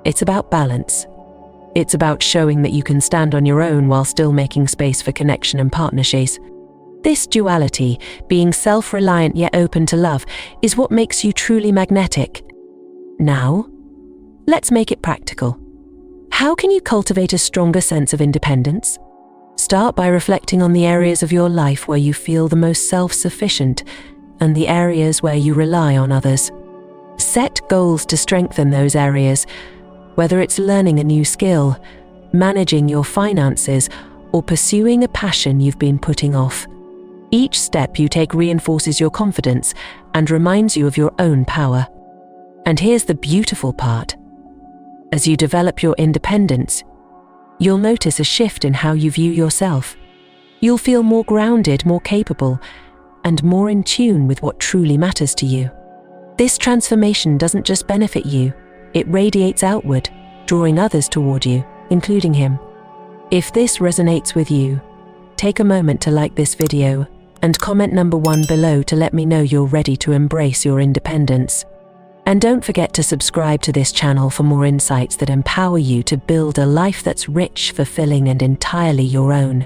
It's about balance. It's about showing that you can stand on your own while still making space for connection and partnerships. This duality, being self-reliant yet open to love, is what makes you truly magnetic. Now, let's make it practical. How can you cultivate a stronger sense of independence? Start by reflecting on the areas of your life where you feel the most self-sufficient and the areas where you rely on others. Set goals to strengthen those areas, whether it's learning a new skill, managing your finances, or pursuing a passion you've been putting off. Each step you take reinforces your confidence and reminds you of your own power. And here's the beautiful part. As you develop your independence, you'll notice a shift in how you view yourself. You'll feel more grounded, more capable, and more in tune with what truly matters to you. This transformation doesn't just benefit you, it radiates outward, drawing others toward you, including him. If this resonates with you, take a moment to like this video and comment number 1 below to let me know you're ready to embrace your independence. And don't forget to subscribe to this channel for more insights that empower you to build a life that's rich, fulfilling, and entirely your own.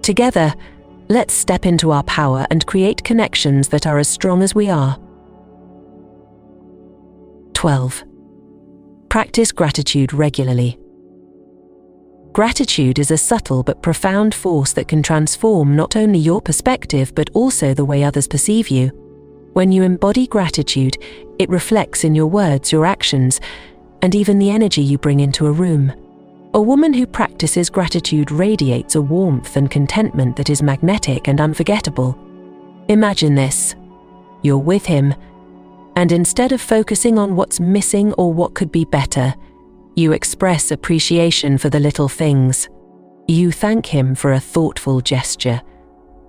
Together, let's step into our power and create connections that are as strong as we are. 12. Practice gratitude regularly. Gratitude is a subtle but profound force that can transform not only your perspective but also the way others perceive you. When you embody gratitude, it reflects in your words, your actions, and even the energy you bring into a room. A woman who practices gratitude radiates a warmth and contentment that is magnetic and unforgettable. Imagine this. You're with him, and instead of focusing on what's missing or what could be better, you express appreciation for the little things. You thank him for a thoughtful gesture,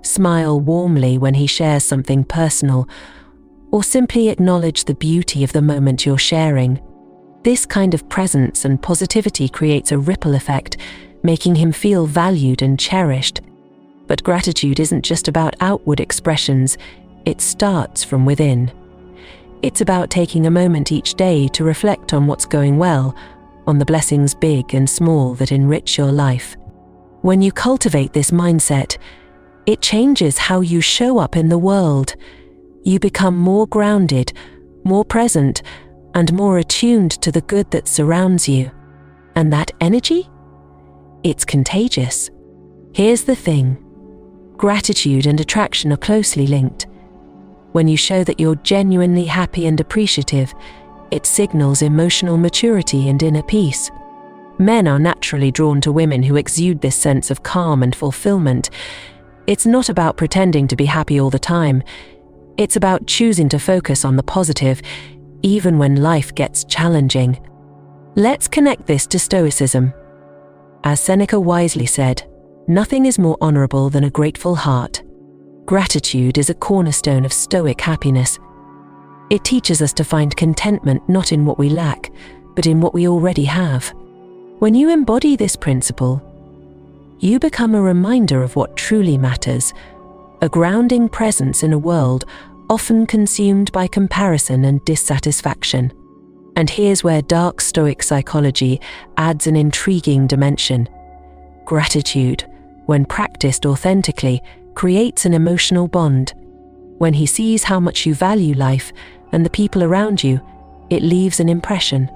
smile warmly when he shares something personal, or simply acknowledge the beauty of the moment you're sharing. This kind of presence and positivity creates a ripple effect, making him feel valued and cherished. But gratitude isn't just about outward expressions, it starts from within. It's about taking a moment each day to reflect on what's going well, on the blessings big and small that enrich your life. When you cultivate this mindset, it changes how you show up in the world. You become more grounded, more present, and more attuned to the good that surrounds you. And that energy? It's contagious. Here's the thing. Gratitude and attraction are closely linked. When you show that you're genuinely happy and appreciative, it signals emotional maturity and inner peace. Men are naturally drawn to women who exude this sense of calm and fulfillment. It's not about pretending to be happy all the time. It's about choosing to focus on the positive, even when life gets challenging. Let's connect this to Stoicism. As Seneca wisely said, nothing is more honorable than a grateful heart. Gratitude is a cornerstone of Stoic happiness. It teaches us to find contentment not in what we lack, but in what we already have. When you embody this principle, you become a reminder of what truly matters, a grounding presence in a world often consumed by comparison and dissatisfaction. And here's where Dark Stoic Psychology adds an intriguing dimension. Gratitude, when practiced authentically, creates an emotional bond. When he sees how much you value life and the people around you, it leaves an impression.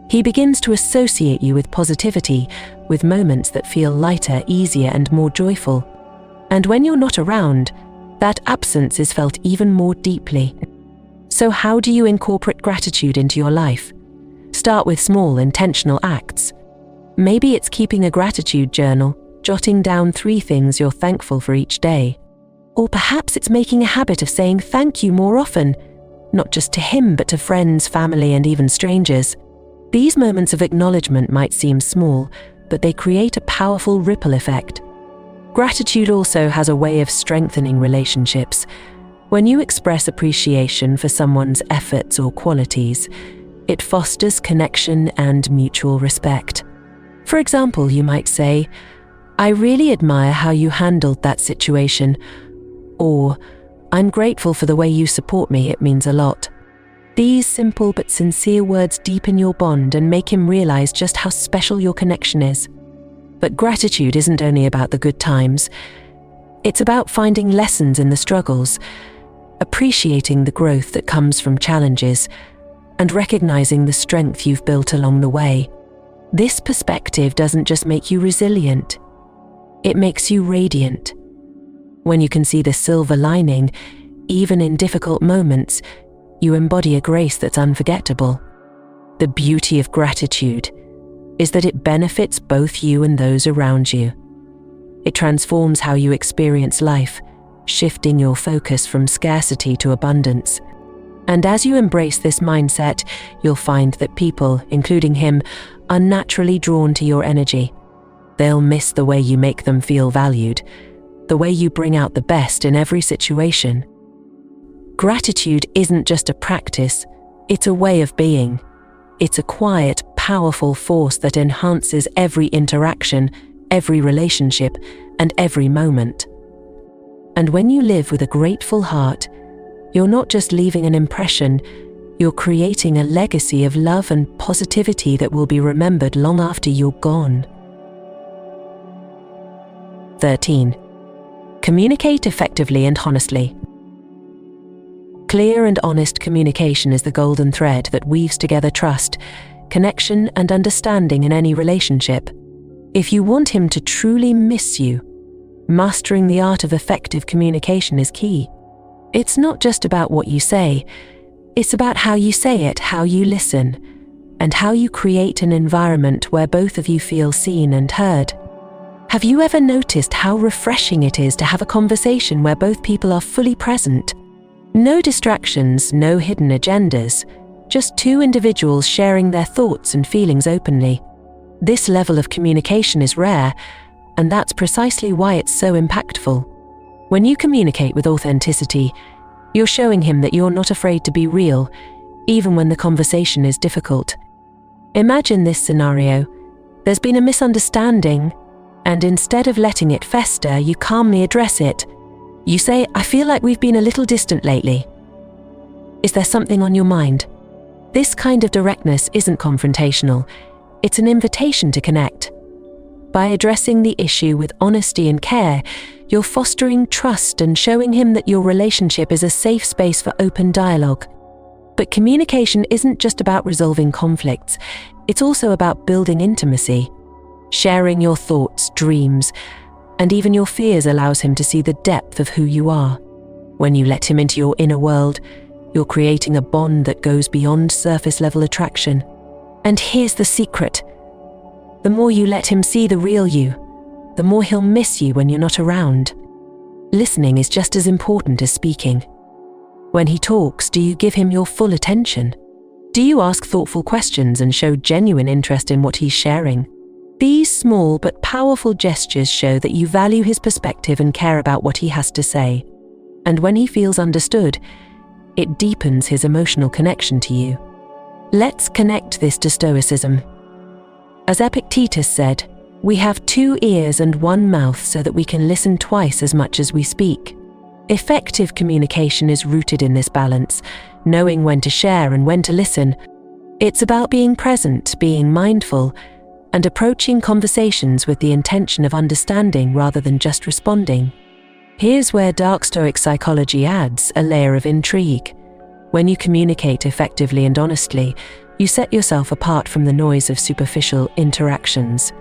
He begins to associate you with positivity, with moments that feel lighter, easier, and more joyful. And when you're not around, that absence is felt even more deeply. So how do you incorporate gratitude into your life? Start with small, intentional acts. Maybe it's keeping a gratitude journal, jotting down 3 things you're thankful for each day. Or perhaps it's making a habit of saying thank you more often, not just to him, but to friends, family, and even strangers. These moments of acknowledgement might seem small, but they create a powerful ripple effect. Gratitude also has a way of strengthening relationships. When you express appreciation for someone's efforts or qualities, it fosters connection and mutual respect. For example, you might say, "I really admire how you handled that situation," or "I'm grateful for the way you support me, it means a lot." These simple but sincere words deepen your bond and make him realize just how special your connection is. But gratitude isn't only about the good times. It's about finding lessons in the struggles, appreciating the growth that comes from challenges, and recognizing the strength you've built along the way. This perspective doesn't just make you resilient, it makes you radiant. When you can see the silver lining, even in difficult moments, you embody a grace that's unforgettable. The beauty of gratitude is that it benefits both you and those around you. It transforms how you experience life, shifting your focus from scarcity to abundance. And as you embrace this mindset, you'll find that people, including him, are naturally drawn to your energy. They'll miss the way you make them feel valued, the way you bring out the best in every situation. Gratitude isn't just a practice, it's a way of being. It's a quiet, powerful force that enhances every interaction, every relationship, and every moment. And when you live with a grateful heart, you're not just leaving an impression, you're creating a legacy of love and positivity that will be remembered long after you're gone. 13. Communicate effectively and honestly. Clear and honest communication is the golden thread that weaves together trust, connection, and understanding in any relationship. If you want him to truly miss you, mastering the art of effective communication is key. It's not just about what you say, it's about how you say it, how you listen, and how you create an environment where both of you feel seen and heard. Have you ever noticed how refreshing it is to have a conversation where both people are fully present? No distractions, no hidden agendas, just 2 individuals sharing their thoughts and feelings openly. This level of communication is rare, and that's precisely why it's so impactful. When you communicate with authenticity, you're showing him that you're not afraid to be real, even when the conversation is difficult. Imagine this scenario. There's been a misunderstanding, and instead of letting it fester, you calmly address it. You say, "I feel like we've been a little distant lately. Is there something on your mind?" This kind of directness isn't confrontational, it's an invitation to connect. By addressing the issue with honesty and care, you're fostering trust and showing him that your relationship is a safe space for open dialogue. But communication isn't just about resolving conflicts, it's also about building intimacy. Sharing your thoughts, dreams, and even your fears allows him to see the depth of who you are. When you let him into your inner world, you're creating a bond that goes beyond surface-level attraction. And here's the secret. The more you let him see the real you, the more he'll miss you when you're not around. Listening is just as important as speaking. When he talks, do you give him your full attention? Do you ask thoughtful questions and show genuine interest in what he's sharing? These small but powerful gestures show that you value his perspective and care about what he has to say. And when he feels understood, it deepens his emotional connection to you. Let's connect this to Stoicism. As Epictetus said, we have 2 ears and 1 mouth so that we can listen twice as much as we speak. Effective communication is rooted in this balance, knowing when to share and when to listen. It's about being present, being mindful, and approaching conversations with the intention of understanding rather than just responding. Here's where Dark Stoic Psychology adds a layer of intrigue. When you communicate effectively and honestly, you set yourself apart from the noise of superficial interactions.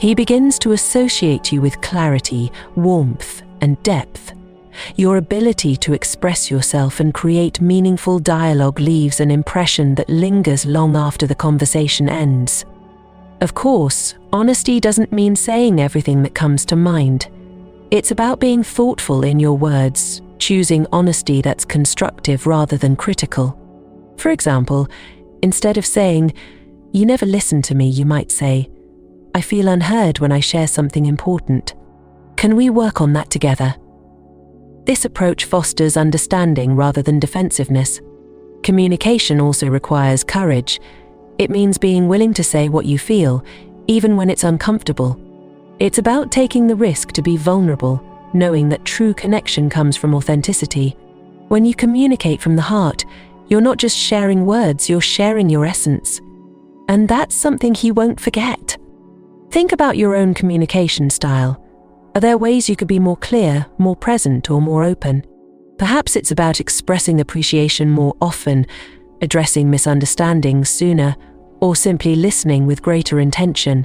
He begins to associate you with clarity, warmth, and depth. Your ability to express yourself and create meaningful dialogue leaves an impression that lingers long after the conversation ends. Of course, honesty doesn't mean saying everything that comes to mind. It's about being thoughtful in your words, choosing honesty that's constructive rather than critical. For example, instead of saying, "You never listen to me," you might say, "I feel unheard when I share something important. Can we work on that together?" This approach fosters understanding rather than defensiveness. Communication also requires courage. It means being willing to say what you feel, even when it's uncomfortable. It's about taking the risk to be vulnerable, knowing that true connection comes from authenticity. When you communicate from the heart, you're not just sharing words, you're sharing your essence. And that's something he won't forget. Think about your own communication style. Are there ways you could be more clear, more present, or more open? Perhaps it's about expressing appreciation more often, addressing misunderstandings sooner, or simply listening with greater intention.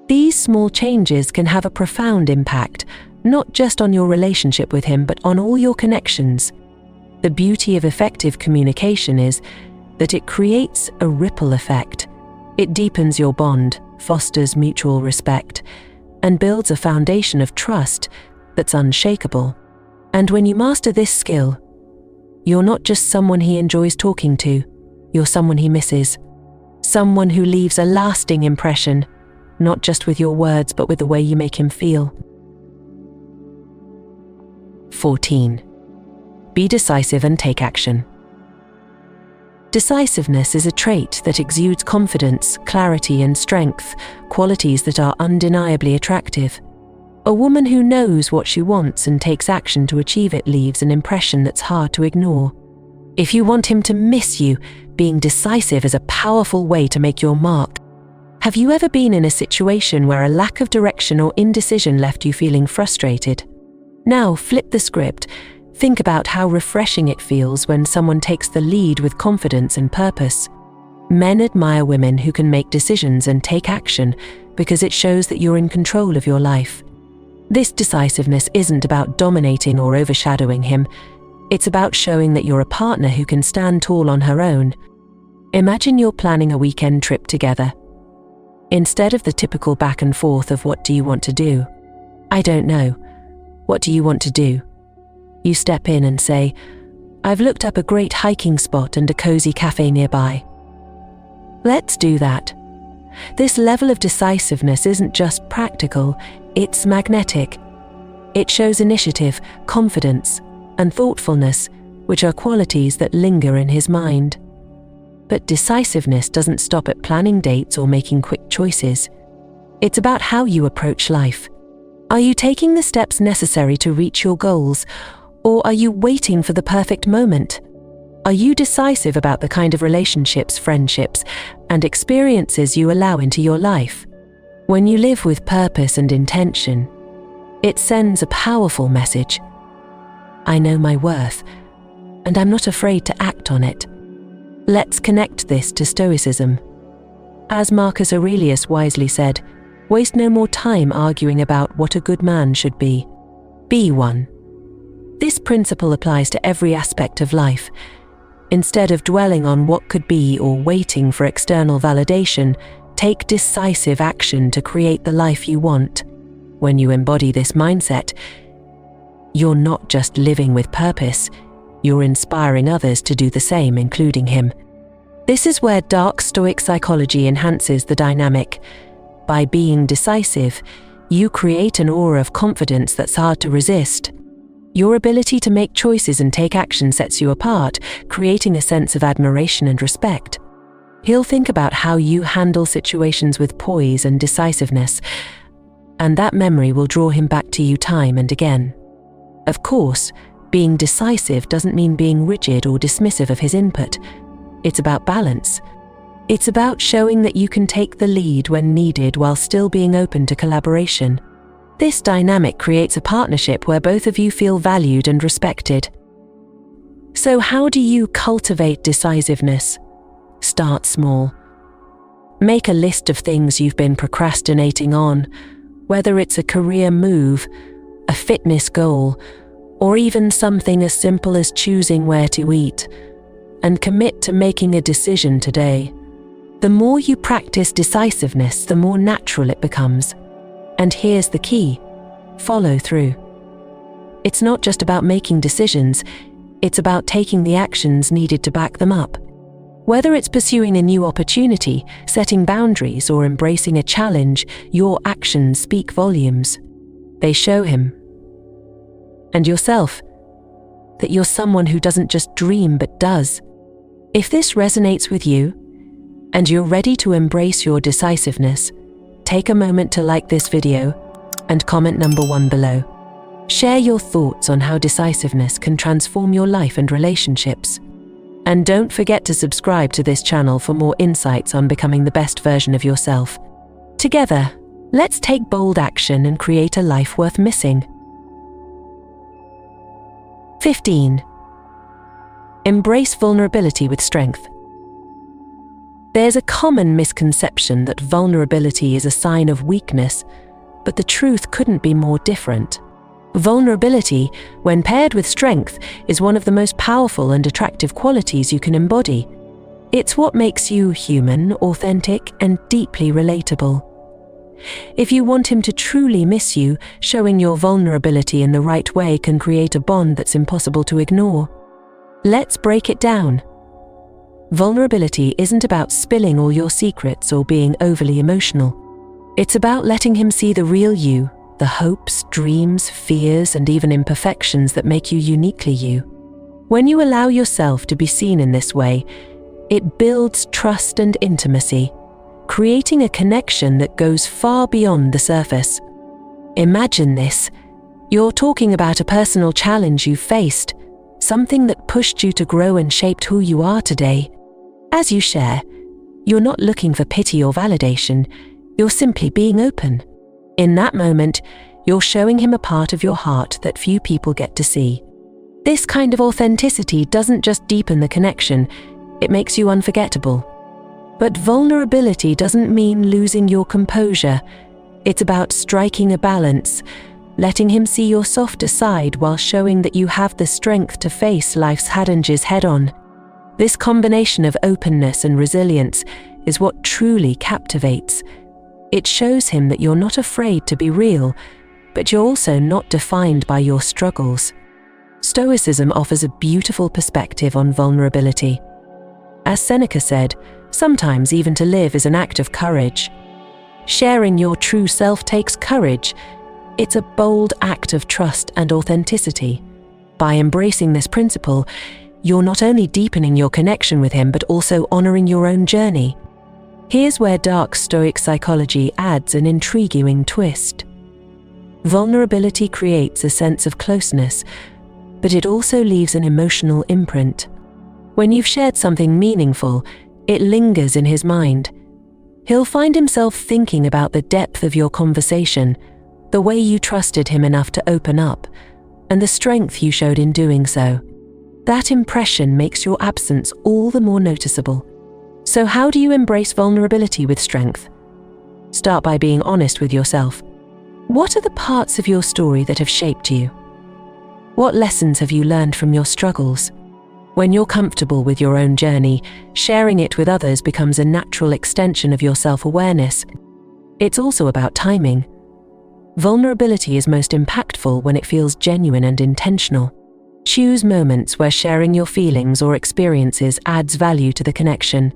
These small changes can have a profound impact, not just on your relationship with him, but on all your connections. The beauty of effective communication is that it creates a ripple effect. It deepens your bond, fosters mutual respect, and builds a foundation of trust that's unshakable. And when you master this skill, you're not just someone he enjoys talking to, you're someone he misses. Someone who leaves a lasting impression, not just with your words, but with the way you make him feel. 14. Be decisive and take action. Decisiveness is a trait that exudes confidence, clarity, and strength, qualities that are undeniably attractive. A woman who knows what she wants and takes action to achieve it leaves an impression that's hard to ignore. If you want him to miss you, being decisive is a powerful way to make your mark. Have you ever been in a situation where a lack of direction or indecision left you feeling frustrated? Now flip the script. Think about how refreshing it feels when someone takes the lead with confidence and purpose. Men admire women who can make decisions and take action because it shows that you're in control of your life. This decisiveness isn't about dominating or overshadowing him. It's about showing that you're a partner who can stand tall on her own. Imagine you're planning a weekend trip together. Instead of the typical back and forth of "What do you want to do?" "I don't know. What do you want to do?" You step in and say, "I've looked up a great hiking spot and a cozy cafe nearby. Let's do that." This level of decisiveness isn't just practical, it's magnetic. It shows initiative, confidence, and thoughtfulness, which are qualities that linger in his mind. But decisiveness doesn't stop at planning dates or making quick choices. It's about how you approach life. Are you taking the steps necessary to reach your goals, or are you waiting for the perfect moment? Are you decisive about the kind of relationships, friendships, and experiences you allow into your life? When you live with purpose and intention, it sends a powerful message. I know my worth, and I'm not afraid to act on it. Let's connect this to Stoicism. As Marcus Aurelius wisely said, waste no more time arguing about what a good man should be. Be one. This principle applies to every aspect of life. Instead of dwelling on what could be or waiting for external validation, Take decisive action to create the life you want. When you embody this mindset, you're not just living with purpose, you're inspiring others to do the same, including him. This is where Dark Stoic Psychology enhances the dynamic. By being decisive, you create an aura of confidence that's hard to resist. Your ability to make choices and take action sets you apart, creating a sense of admiration and respect. He'll think about how you handle situations with poise and decisiveness, and that memory will draw him back to you time and again. Of course, being decisive doesn't mean being rigid or dismissive of his input. It's about balance. It's about showing that you can take the lead when needed while still being open to collaboration. This dynamic creates a partnership where both of you feel valued and respected. So how do you cultivate decisiveness? Start small. Make a list of things you've been procrastinating on, whether it's a career move, a fitness goal, or even something as simple as choosing where to eat, and commit to making a decision today. The more you practice decisiveness, the more natural it becomes. And here's the key: follow through. It's not just about making decisions, it's about taking the actions needed to back them up. Whether it's pursuing a new opportunity, setting boundaries, or embracing a challenge, your actions speak volumes. They show him, and yourself, that you're someone who doesn't just dream but does. If this resonates with you, and you're ready to embrace your decisiveness, take a moment to like this video and comment number 1 below. Share your thoughts on how decisiveness can transform your life and relationships. And don't forget to subscribe to this channel for more insights on becoming the best version of yourself. Together, let's take bold action and create a life worth missing. 15. Embrace vulnerability with strength. There's a common misconception that vulnerability is a sign of weakness, but the truth couldn't be more different. Vulnerability, when paired with strength, is one of the most powerful and attractive qualities you can embody. It's what makes you human, authentic, and deeply relatable. If you want him to truly miss you, showing your vulnerability in the right way can create a bond that's impossible to ignore. Let's break it down. Vulnerability isn't about spilling all your secrets or being overly emotional. It's about letting him see the real you, the hopes, dreams, fears, and even imperfections that make you uniquely you. When you allow yourself to be seen in this way, it builds trust and intimacy, creating a connection that goes far beyond the surface. Imagine this. You're talking about a personal challenge you faced, something that pushed you to grow and shaped who you are today. As you share, you're not looking for pity or validation, you're simply being open. In that moment, you're showing him a part of your heart that few people get to see. This kind of authenticity doesn't just deepen the connection, it makes you unforgettable. But vulnerability doesn't mean losing your composure. It's about striking a balance, letting him see your softer side while showing that you have the strength to face life's challenges head-on. This combination of openness and resilience is what truly captivates. It shows him that you're not afraid to be real, but you're also not defined by your struggles. Stoicism offers a beautiful perspective on vulnerability. As Seneca said, sometimes even to live is an act of courage. Sharing your true self takes courage. It's a bold act of trust and authenticity. By embracing this principle, you're not only deepening your connection with him, but also honoring your own journey. Here's where Dark Stoic Psychology adds an intriguing twist. Vulnerability creates a sense of closeness, but it also leaves an emotional imprint. When you've shared something meaningful, it lingers in his mind. He'll find himself thinking about the depth of your conversation, the way you trusted him enough to open up, and the strength you showed in doing so. That impression makes your absence all the more noticeable. So how do you embrace vulnerability with strength? Start by being honest with yourself. What are the parts of your story that have shaped you? What lessons have you learned from your struggles? When you're comfortable with your own journey, sharing it with others becomes a natural extension of your self-awareness. It's also about timing. Vulnerability is most impactful when it feels genuine and intentional. Choose moments where sharing your feelings or experiences adds value to the connection.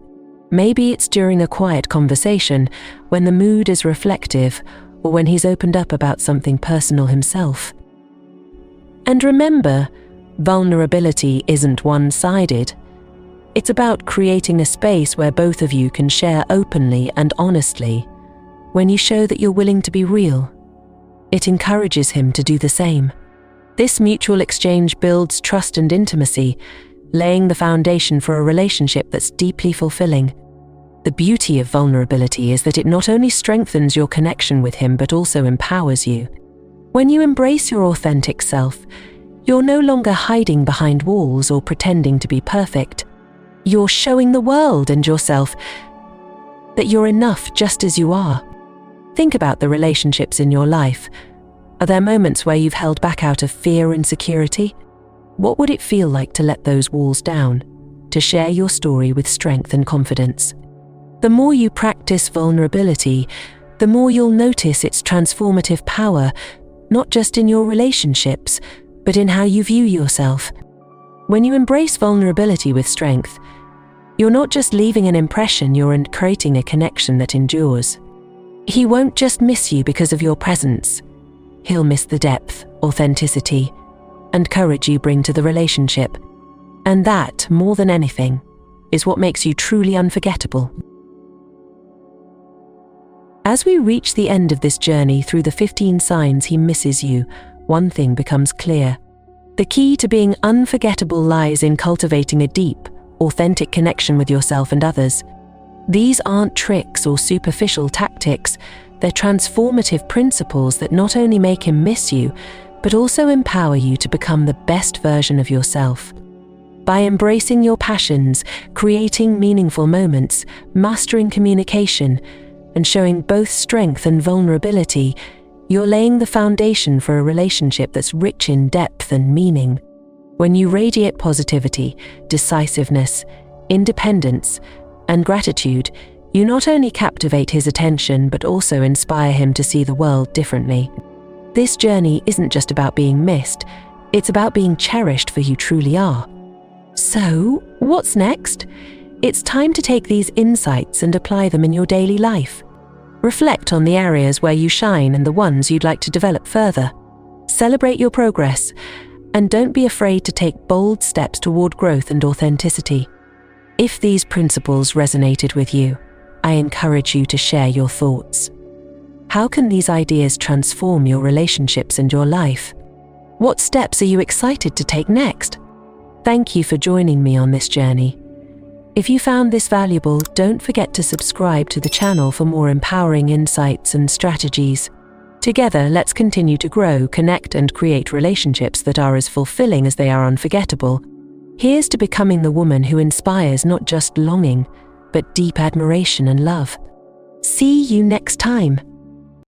Maybe it's during a quiet conversation, when the mood is reflective, or when he's opened up about something personal himself. And remember, vulnerability isn't one-sided. It's about creating a space where both of you can share openly and honestly. When you show that you're willing to be real, it encourages him to do the same. This mutual exchange builds trust and intimacy, laying the foundation for a relationship that's deeply fulfilling. The beauty of vulnerability is that it not only strengthens your connection with him but also empowers you. When you embrace your authentic self, you're no longer hiding behind walls or pretending to be perfect. You're showing the world and yourself that you're enough just as you are. Think about the relationships in your life. Are there moments where you've held back out of fear and insecurity? What would it feel like to let those walls down, to share your story with strength and confidence? The more you practice vulnerability, the more you'll notice its transformative power, not just in your relationships, but in how you view yourself. When you embrace vulnerability with strength, you're not just leaving an impression, you're creating a connection that endures. He won't just miss you because of your presence. He'll miss the depth, authenticity, and courage you bring to the relationship. And that, more than anything, is what makes you truly unforgettable. As we reach the end of this journey through the 15 signs he misses you, one thing becomes clear. The key to being unforgettable lies in cultivating a deep, authentic connection with yourself and others. These aren't tricks or superficial tactics. They're transformative principles that not only make him miss you, but also empower you to become the best version of yourself. By embracing your passions, creating meaningful moments, mastering communication, and showing both strength and vulnerability, you're laying the foundation for a relationship that's rich in depth and meaning. When you radiate positivity, decisiveness, independence, and gratitude, you not only captivate his attention but also inspire him to see the world differently. This journey isn't just about being missed, it's about being cherished for who you truly are. So, what's next? It's time to take these insights and apply them in your daily life. Reflect on the areas where you shine and the ones you'd like to develop further. Celebrate your progress, and don't be afraid to take bold steps toward growth and authenticity. If these principles resonated with you, I encourage you to share your thoughts. How can these ideas transform your relationships and your life? What steps are you excited to take next? Thank you for joining me on this journey. If you found this valuable, don't forget to subscribe to the channel for more empowering insights and strategies. Together, let's continue to grow, connect, and create relationships that are as fulfilling as they are unforgettable. Here's to becoming the woman who inspires not just longing, but deep admiration and love. See you next time.